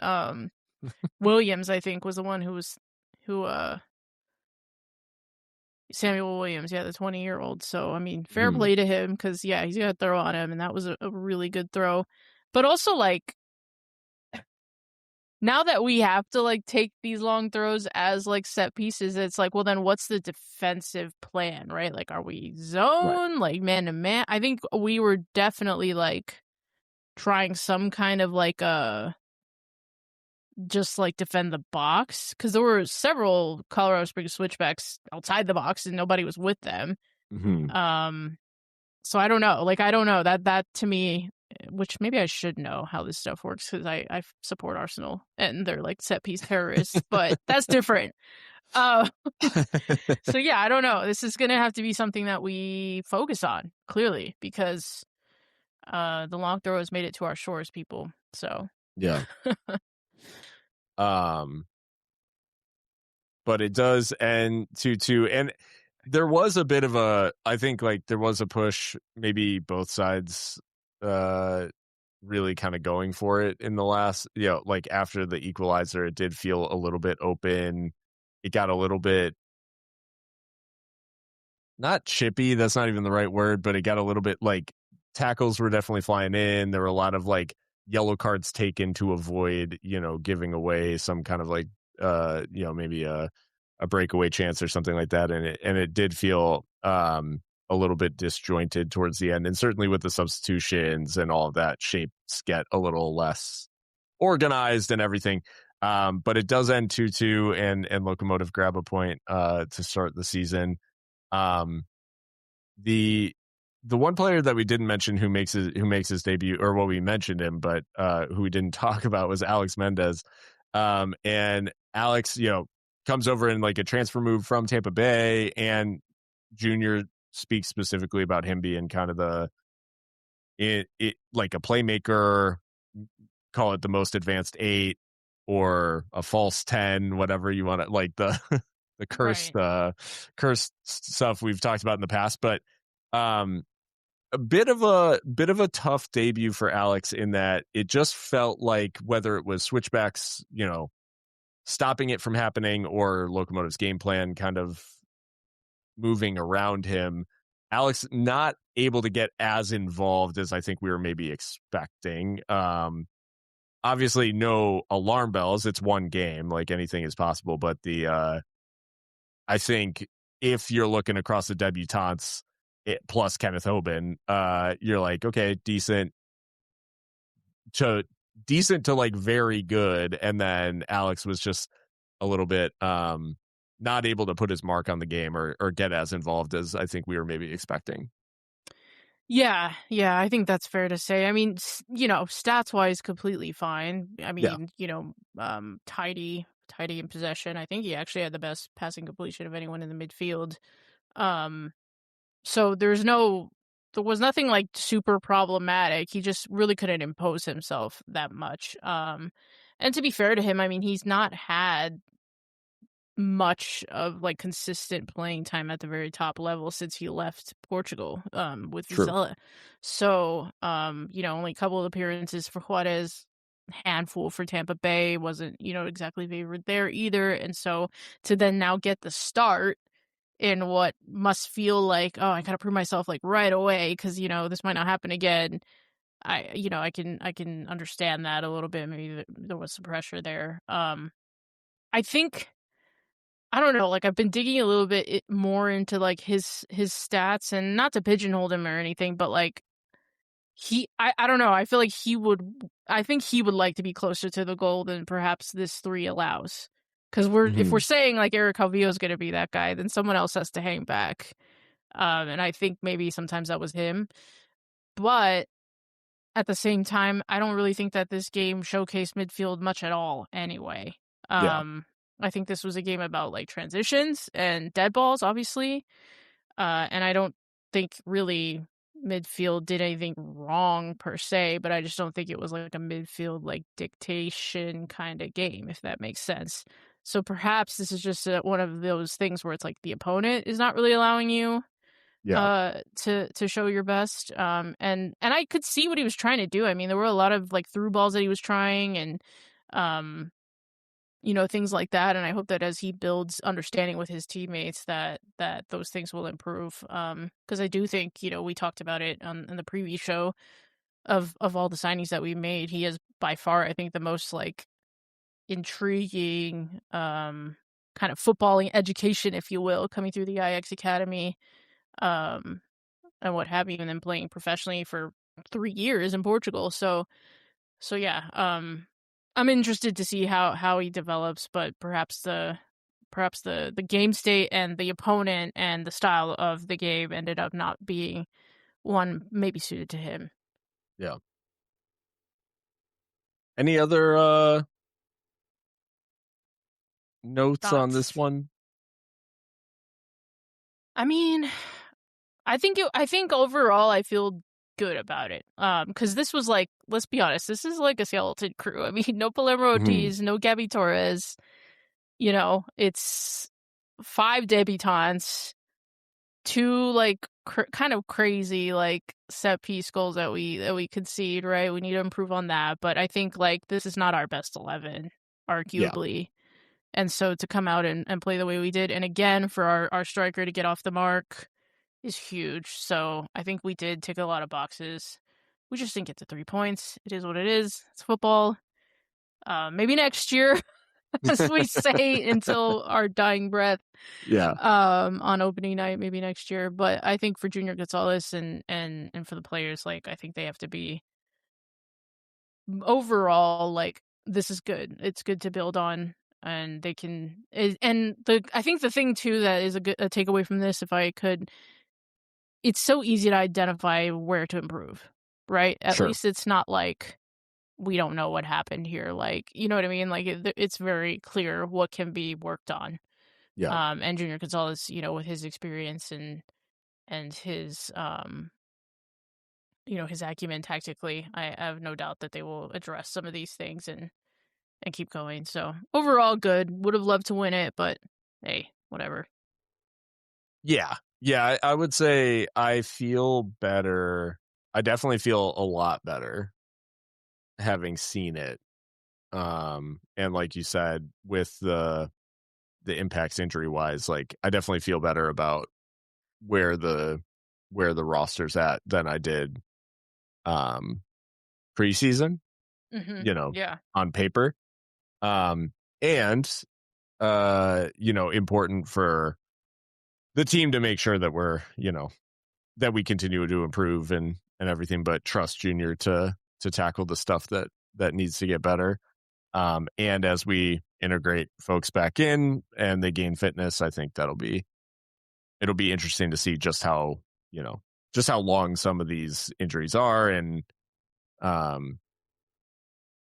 Williams, I think, was the one who Samuel Williams, yeah, the 20-year-old, so, I mean, fair Mhm. play to him because yeah, he's got a throw on him, and that was a really good throw, but also, like, now that we have to, like, take these long throws as, like, set pieces, it's like, well, then what's the defensive plan, right? Like, are we Right. zone, like, man to man? I think we were definitely, like, trying some kind of, like, just, like, defend the box because there were several Colorado Springs switchbacks outside the box, and nobody was with them. Mhm. Um, so I don't know. Like, I don't know. That to me, which maybe I should know how this stuff works because I support Arsenal and they're, like, set piece terrorists, but that's different. Uh, so yeah, I don't know. This is gonna have to be something that we focus on, clearly, because, the long throw has made it to our shores, people, so Yeah. Um, but it does end 2-2, and there was a bit of a I think, like, there was a push, maybe both sides, uh, really kinda going for it in the last like, after the equalizer, it did feel a little bit open. It got a little bit not chippy, that's not even the right word, but it got a little bit like tackles were definitely flying in. There were a lot of like yellow cards taken to avoid, giving away some kind of like maybe a breakaway chance or something like that. And it did feel a little bit disjointed towards the end. And certainly with the substitutions and all of that, shapes get a little less organized and everything. But it does end 2-2, and Locomotive grab a point to start the season. Um, the the one player that we didn't mention who makes his debut, or well, we mentioned him, but who we didn't talk about was Alex Mendez. And Alex, comes over in like a transfer move from Tampa Bay, and Junior speaks specifically about him being kind of it like a playmaker, call it the most advanced eight or a false 10, whatever you want to, like the the Right. cursed stuff we've talked about in the past. But um a bit of a tough debut for Alex, in that it just felt like, whether it was switchbacks, stopping it from happening, or Locomotive's game plan kind of moving around him, Alex not able to get as involved as I think we were maybe expecting. Obviously, no alarm bells. It's one game, like anything is possible. But I think if you're looking across the debutantes, plus Kenneth Hoban, you're like, okay, to decent to like very good, and then Alex was just a little bit not able to put his mark on the game, or get as involved as I think we were maybe expecting. Yeah, yeah, I think that's fair to say. I mean, stats wise, completely fine. I Yeah, mean, tidy in possession. I think he actually had the best passing completion of anyone in the midfield. Um, so there was nothing like super problematic. He just really couldn't impose himself that much. And to be fair to him, I mean, he's not had much of like consistent playing time at the very top level since he left Portugal with true. Vizela. So only a couple of appearances for Juarez, handful for Tampa Bay, wasn't, exactly favored there either. And so to then now get the start in what must feel like, oh, I gotta prove myself like right away because this might not happen again. I can understand that a little bit. Maybe there was some pressure there. I think I don't know, like, I've been digging a little bit more into, like, his stats, and not to pigeonhole him or anything, but, like, I don't know, I feel like I think he would like to be closer to the goal than perhaps this 3 allows. Because if we're Hmm. saying, like, Eric Calvillo is gonna be that guy, then someone else has to hang back, and I think maybe sometimes that was him, but at the same time, I don't really think that this game showcased midfield much at all anyway. Yeah, Um, I think this was a game about like transitions and dead balls, obviously. And I don't think really midfield did anything wrong per se, but I just don't think it was like a midfield like dictation kind of game, if that makes sense. So perhaps this is just one of those things where it's like the opponent is not really allowing you yeah, to show your best, and I could see what he was trying to do. I mean, there were a lot of like through balls that he was trying, and um things like that, and I hope that as he builds understanding with his teammates that those things will improve, because I do think, we talked about it on in the previous show of all the signings that we made, he is by far, I think, the most like intriguing kind of footballing education, if you will, coming through the IX Academy. Um and what have you, and then playing professionally for 3 years in Portugal. So yeah, I'm interested to see how he develops, but perhaps the game state and the opponent and the style of the game ended up not being one maybe suited to him. yeah. Any other notes on this Thoughts? one? I mean, I think overall I feel good about it. Because this was like, let's be honest, this is like a skeleton crew. I mean, no Palermo Hmm. Ortiz, no Gabby Torres. It's 5 debutantes, 2, like, kind of crazy, like, set piece goals that we concede, right? We need to improve on that, but I think, like, this is not our best 11, Yeah, arguably, and so to come out and play the way we did, and again, for our striker to get off the mark is huge, so I think we did tick a lot of boxes. We just didn't get the 3 points. It is what it is. It's football. Maybe next year, as we say until our dying breath, yeah, on opening night, maybe next year. But I think for Junior Gonzalez and for the players, like, I think they have to be overall, like, this is good. It's good to build on, and they can. I think the thing too that is a takeaway from this, if I could, it's so easy to identify where to improve, right? At Sure. least it's not like we don't know what happened here. Like, you know what I mean? Like, it's very clear what can be worked on. Yeah. And Junior Gonzalez, with his experience and his his acumen tactically, I have no doubt that they will address some of these things and keep going. So overall, good. Would have loved to win it, but hey, whatever. Yeah. Yeah. I would say I feel better. I definitely feel a lot better having seen it. And like you said, with the impacts injury wise, like I definitely feel better about where the roster's at than I did um preseason, Yeah. on paper. Um and important for the team to make sure that we're, that we continue to improve and everything, but trust Junior to tackle the stuff that needs to get better. And as we integrate folks back in and they gain fitness, I think it'll be interesting to see just how long some of these injuries are, and um,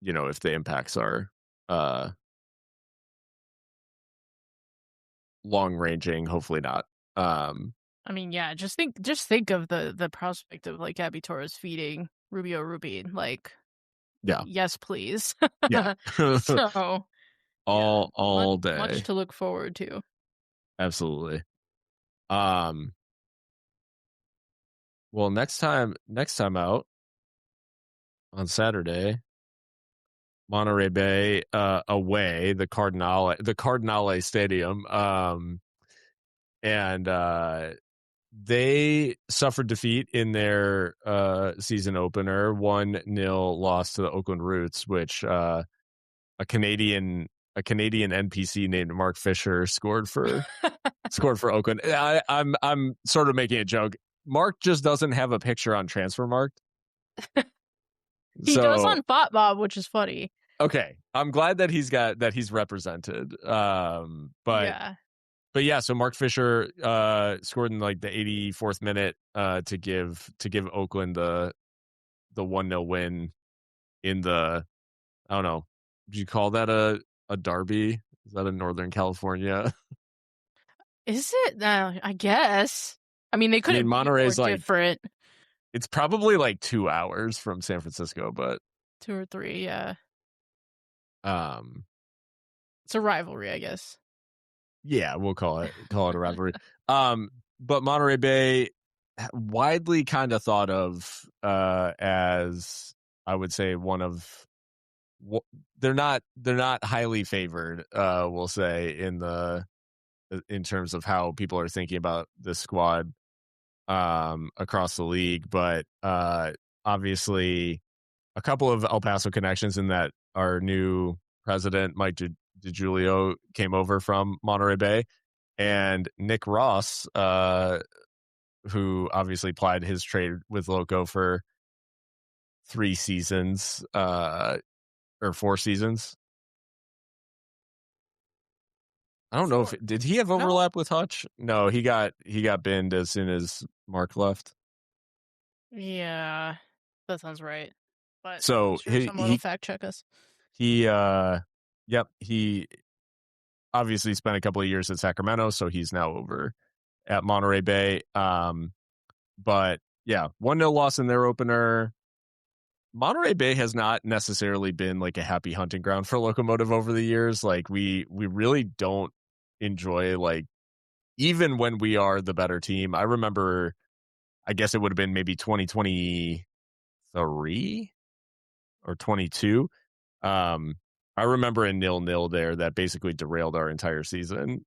if the impacts are uh long ranging. Hopefully not. Um, I mean, yeah, just think of the prospect of like Abby Torres feeding Rubio Rubin. Like, yeah, yes, please. yeah, So yeah, all much day, to look forward to. absolutely. Um, well, next time out on Saturday, Monterey Bay away, the Cardinale Stadium. And they suffered defeat in their season opener, 1-0 loss to the Oakland Roots, which a Canadian NPC named Mark Fisher scored for Oakland. I'm sort of making a joke. Mark just doesn't have a picture on Transfermarkt. He does So on Bob, which is funny. okay, I'm glad that he's represented. Yeah. But yeah, so Mark Fisher scored in like the 84th minute to give Oakland the 1-0 win in the, I don't know, do you call that a derby? Is that in Northern California? Is it? I guess. I mean, they I mean, couldn't be more Monterey's like, different. it's probably like 2 hours from San Francisco, but 2 or 3, yeah. um It's a rivalry, I guess. yeah, we'll call it a rivalry. But Monterey Bay, widely kind of thought of as, I would say, one of, they're not highly favored, we'll say, in terms of how people are thinking about this squad across the league, but obviously a couple of El Paso connections in that our new president Mike DiGiulio came over from Monterey Bay, and Nick Ross, who obviously plied his trade with Loco for 3 seasons, or 4 seasons. I don't know if 4. did he have No? overlap with Hutch? No, he got binned as soon as Mark left. Yeah. That sounds right. But I'm So sure someone will fact check us. he yep, he obviously spent a couple of years at Sacramento, so he's now over at Monterey Bay. But yeah, 1-0 loss in their opener. Monterey Bay has not necessarily been like a happy hunting ground for Locomotive over the years. Like we really don't enjoy, like, even when we are the better team. I remember, I guess it would have been maybe 2023 or 22. I remember a 0-0 there that basically derailed our entire season.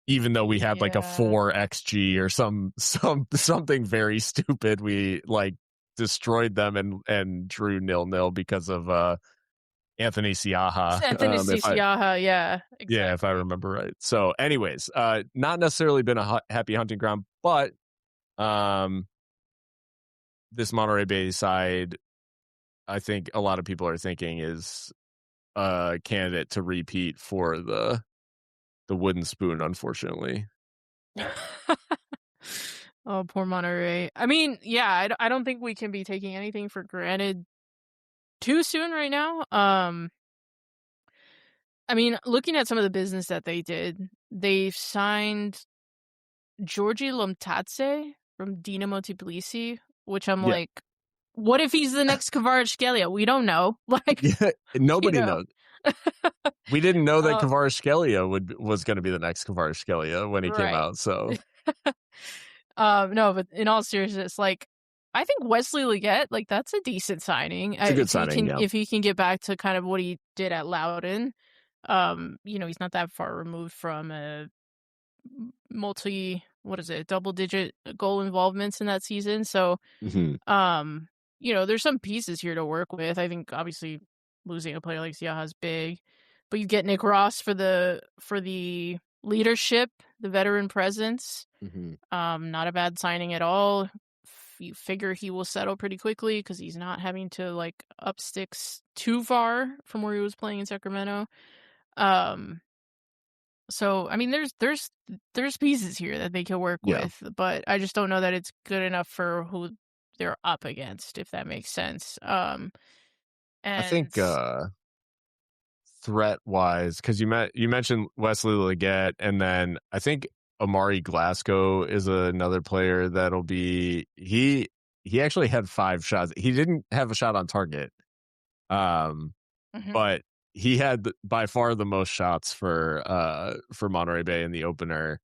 Even though we had like a Yeah. 4 XG or something very stupid, we like destroyed them and drew 0-0 because of Anthony Siaha. Anthony Ciciaja, yeah, If I exactly. remember right. So, anyways, not necessarily been a happy hunting ground, but um, this Monterey Bay side I think a lot of people are thinking is a candidate to repeat for the wooden spoon, unfortunately. Oh, poor Monterey. I mean, yeah, I don't think we can be taking anything for granted too soon right now. I mean, looking at some of the business that they did, they've signed Georgi Lomtatse from Dinamo Tbilisi, which I'm Yeah. like, what if he's the next Kvaratskhelia? We don't know. Like, Yeah, you nobody know. knows. We didn't know that Uh, Kvaratskhelia was gonna be the next Kvaratskhelia when he came right. out, so No, but in all seriousness, like, I think Wesley Leggett, like, that's a decent signing. it's a good signing, yeah. If he can get back to kind of what he did at Loudoun, he's not that far removed from a what is it, double digit goal involvements in that season. So, Mhm, um, there's some pieces here to work with. I think obviously losing a player like Siaha is big, but you get Nick Ross for the leadership, the veteran presence. mhm, Not a bad signing at all. You figure he will settle pretty quickly because he's not having to like up sticks too far from where he was playing in Sacramento. Um, so I mean, there's pieces here that they can work yeah. with, but I just don't know that it's good enough for who they're up against, if that makes sense. I And think, threat-wise, 'cause you mentioned Wesley Leggett, and then I think Amari Glasgow is another player that'll be he actually had 5 shots. He didn't have a shot on target, um, Mhm. but he had by far the most shots for Monterey Bay in the opener.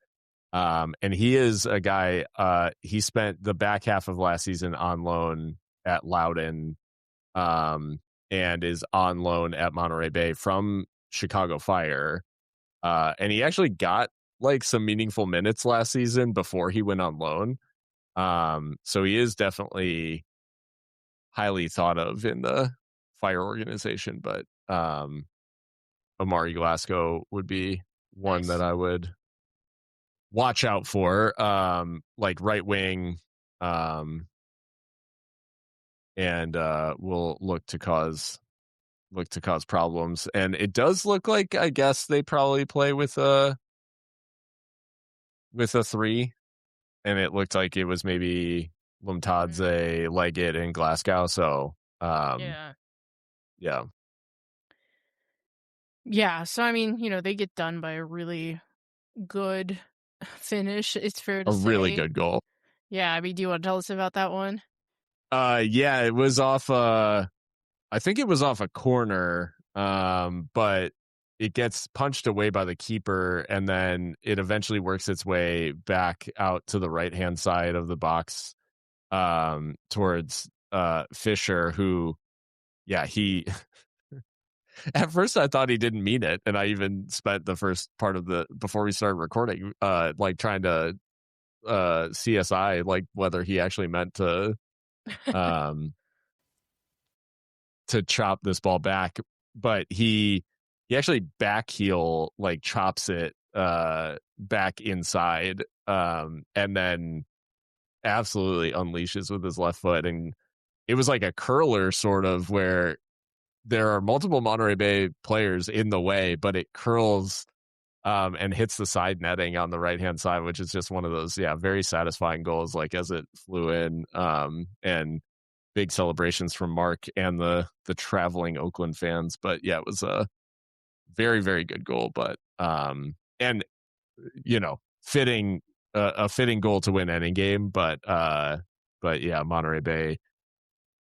And he is a guy, he spent the back half of last season on loan at Loudoun, um, and is on loan at Monterey Bay from Chicago Fire. And he actually got like some meaningful minutes last season before he went on loan. So he is definitely highly thought of in the Fire organization, but Amari Glasgow would be one that Nice. I would watch out for, like right wing, um, and will look to cause problems. And it does look like I guess they probably play with a three, and it looked like it was maybe Mm, Lumtadze, Leggett, and Glasgow. So yeah. yeah, Yeah. So I mean, they get done by a really good finish, it's fair to a really say. good goal. Yeah, I mean, do you wanna tell us about that one? Yeah, it was off I think it was off a corner, but it gets punched away by the keeper, and then it eventually works its way back out to the right hand side of the box, towards Fisher, who, yeah, he. At first, I thought he didn't mean it, and I even spent the first part of the before we started recording, like trying to CSI like whether he actually meant um to chop this ball back, but he actually back heel like chops it back inside, and then absolutely unleashes with his left foot. And it was like a curler sort of where there are multiple Monterey Bay players in the way, but it curls and hits the side netting on the right hand side, which is just one of those, yeah, very satisfying goals, like as it flew in. And big celebrations from Mark and the traveling Oakland fans. But yeah, it was a very, very good goal. But and fitting a fitting goal to win any game. But yeah, Monterey Bay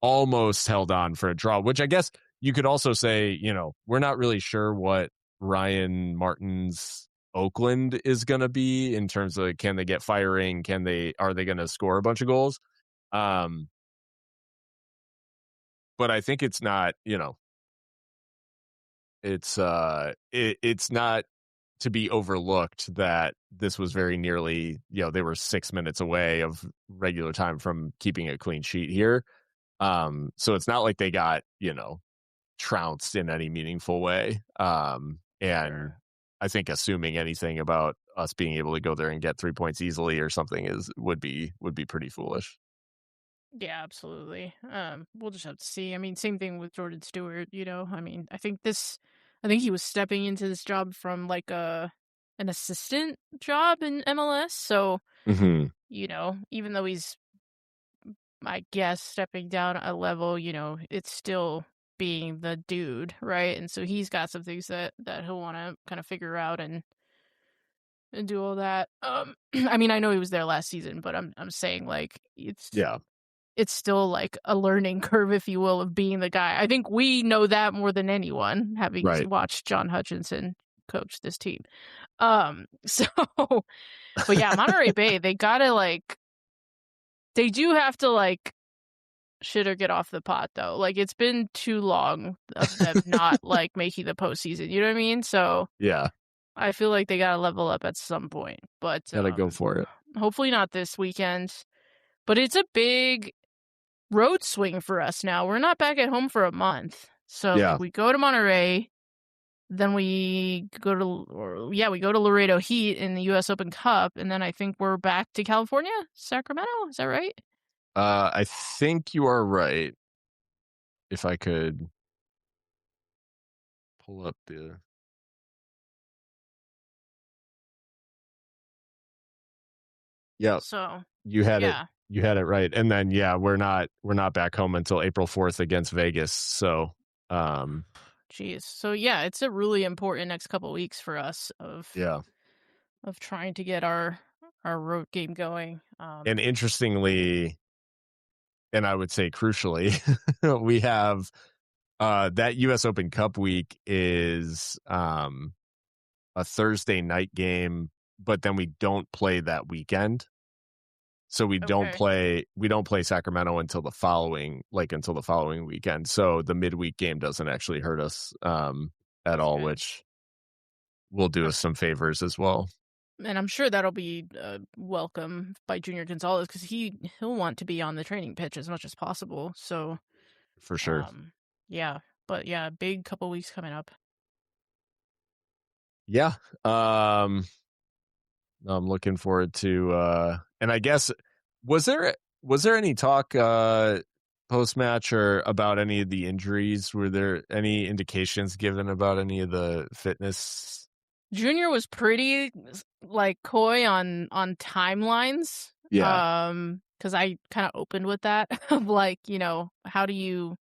almost held on for a draw, which I guess you could also say, we're not really sure what Ryan Martin's Oakland is going to be in terms of can they get firing? Are they going to score a bunch of goals? Um, but I think it's not, it's not to be overlooked that this was very nearly, they were 6 minutes away of regular time from keeping a clean sheet here. So it's not like they got, trounced in any meaningful way. And Sure. I think assuming anything about us being able to go there and get 3 points easily or something would be pretty foolish. Yeah, absolutely. We'll just have to see. I mean, same thing with Jordan Stewart, you know. I mean, I think he was stepping into this job from like an assistant job in MLS. So, Hmm. you know, even though he's, I guess, stepping down a level, you know, it's still being the dude, right? And so he's got some things that he'll want to kind of figure out and do all that. I mean, I know he was there last season, but I'm saying like Yeah, it's still like a learning curve, if you will, of being the guy. I think we know that more than anyone, having right. watched John Hutchinson coach this team. So, but yeah, Monterey Bay, they do have to like shit or get off the pot though. Like it's been too long of them not like making the postseason. You know what I mean? So Yeah, I feel like they gotta level up at some point. But gotta go for it. hopefully not this weekend. But it's a big road swing for us now. We're not back at home for a month. So Yeah. like we go to Monterey, then we go to we go to Laredo Heat in the US Open Cup, and then I think we're back to California, Sacramento. Is that right? I think you are right. If I could pull up the yeah, So you had it. yeah. You had it right. And then yeah, we're not back home until April 4th against Vegas. So um Jeez. So yeah, it's a really important next couple weeks for us yeah. of trying to get our road game going. And interestingly, and I would say crucially, we have that US Open Cup week is a Thursday night game, but then we don't play that weekend. So Okay. we don't play Sacramento until the following weekend. So the midweek game doesn't actually hurt us at That's all, good. which will do us I'm some favors as well, And I'm sure that'll be welcome by Junior Gonzalez because he'll want to be on the training pitch as much as possible. So, for sure. um, yeah, but yeah, big couple weeks coming up. Yeah. Um I'm looking forward to and I guess was there any talk post match or about any of the injuries? Were there any indications given about any of the fitness? Junior was pretty like coy on timelines. Yeah. Because I kind of opened with that of like, you know, how do you?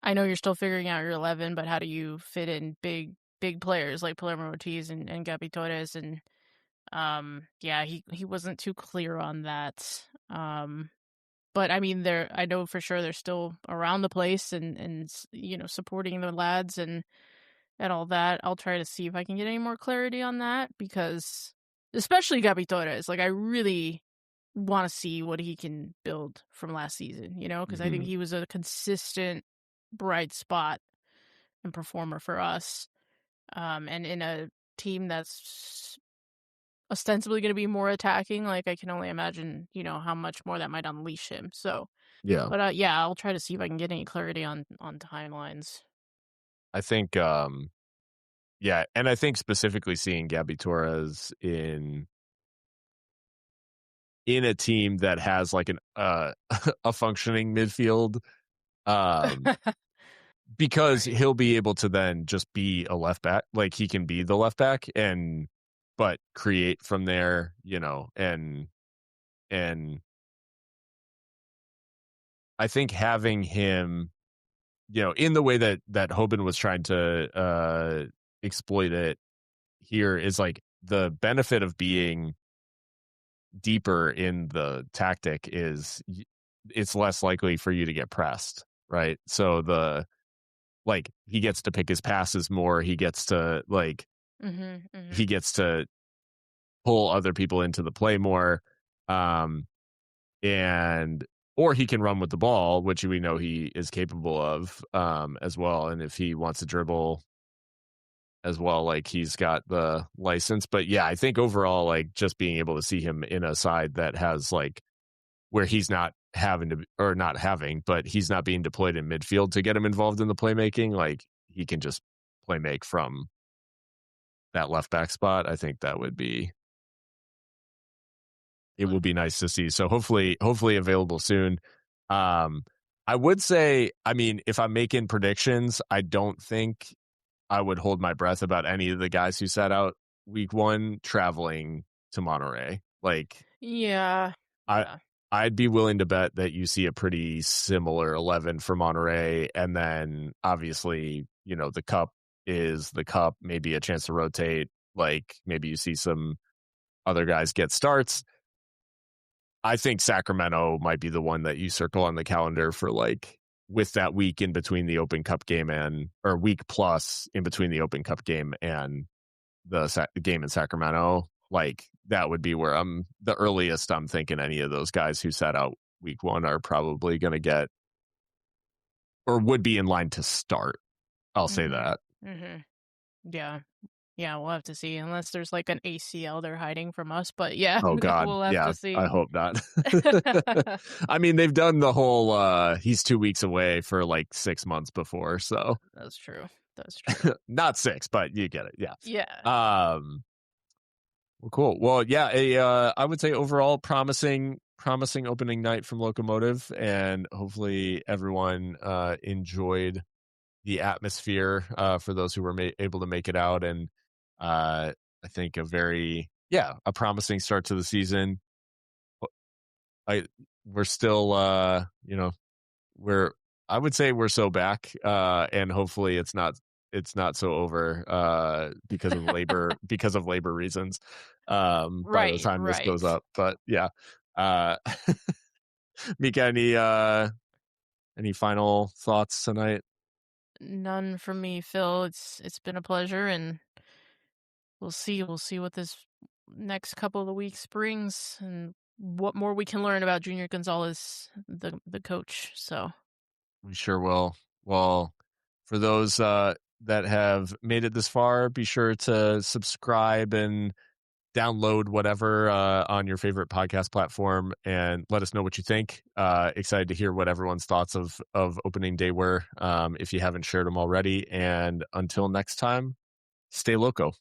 I know you're still figuring out your 11, but how do you fit in big players like Palermo Ortiz and Gabi Torres and yeah, he wasn't too clear on that. But I mean, I know for sure they're still around the place and you know supporting the lads and all that. I'll try to see if I can get any more clarity on that because especially Gabi Torres, like I really want to see what he can build from last season. You know, because I think Hmm. he was a consistent bright spot and performer for us. And in a team that's ostensibly going to be more attacking, like I can only imagine, you know, how much more that might unleash him. So, Yeah. but yeah, I'll try to see if I can get any clarity on timelines. I think yeah, and I think specifically seeing Gabby Torres in a team that has like an a functioning midfield um because he'll be able to then just be a left back, like he can be the left back and but create from there, you know, and I think having him, you know, in the way that Hoban was trying to exploit it here is like the benefit of being deeper in the tactic is it's less likely for you to get pressed, right? So the like he gets to pick his passes more, Mhm. Mhm. he gets to pull other people into the play more, um and or he can run with the ball, which we know he is capable of as well, and if he wants to dribble as well, like he's got the license. But yeah, I think overall like just being able to see him in a side that has like where he's not having to or not having, but he's not being deployed in midfield to get him involved in the playmaking. Like he can just play make from that left back spot. I think it But will be nice to see. So hopefully available soon. Um, I would say, I mean, if I'm making predictions, I don't think I would hold my breath about any of the guys who sat out week one traveling to Monterey. Like, Yeah. I Yeah. I'd be willing to bet that you see a pretty similar 11 for Monterey, and then obviously, the cup is the cup, maybe a chance to rotate, like maybe you see some other guys get starts. I think Sacramento might be the one that you circle on the calendar for, like, with that week in between the Open Cup game or week plus in between the Open Cup game and the game in Sacramento. Like, that would be where the earliest I'm thinking any of those guys who sat out week one are probably going to get or would be in line to start. I'll say Mhm. that. Mhm. Yeah. Yeah, we'll have to see unless there's like an ACL they're hiding from us, but yeah, Oh God. we'll have Yeah, to see. I hope not. I mean, they've done the whole he's 2 weeks away for like 6 months before, so That's true. That's true. not six, but you get it. Yeah. Yeah. Well, cool. Well, yeah, I would say overall promising opening night from Locomotive, and hopefully everyone enjoyed the atmosphere for those who were able to make it out, and I think a promising start to the season. I we're still we're I would say we're so back, and hopefully it's not so over because of labor reasons by the Right, time this goes right. up. But yeah, uh, Mika, any final thoughts tonight? None from me, Phil. It's been a pleasure, and we'll see what this next couple of weeks brings and what more we can learn about Junior Gonzalez, the coach. So, We sure will. Well, for those that have made it this far, be sure to subscribe and download whatever on your favorite podcast platform and let us know what you think. Excited to hear what everyone's thoughts of opening day were, if you haven't shared them already. And until next time, stay loco.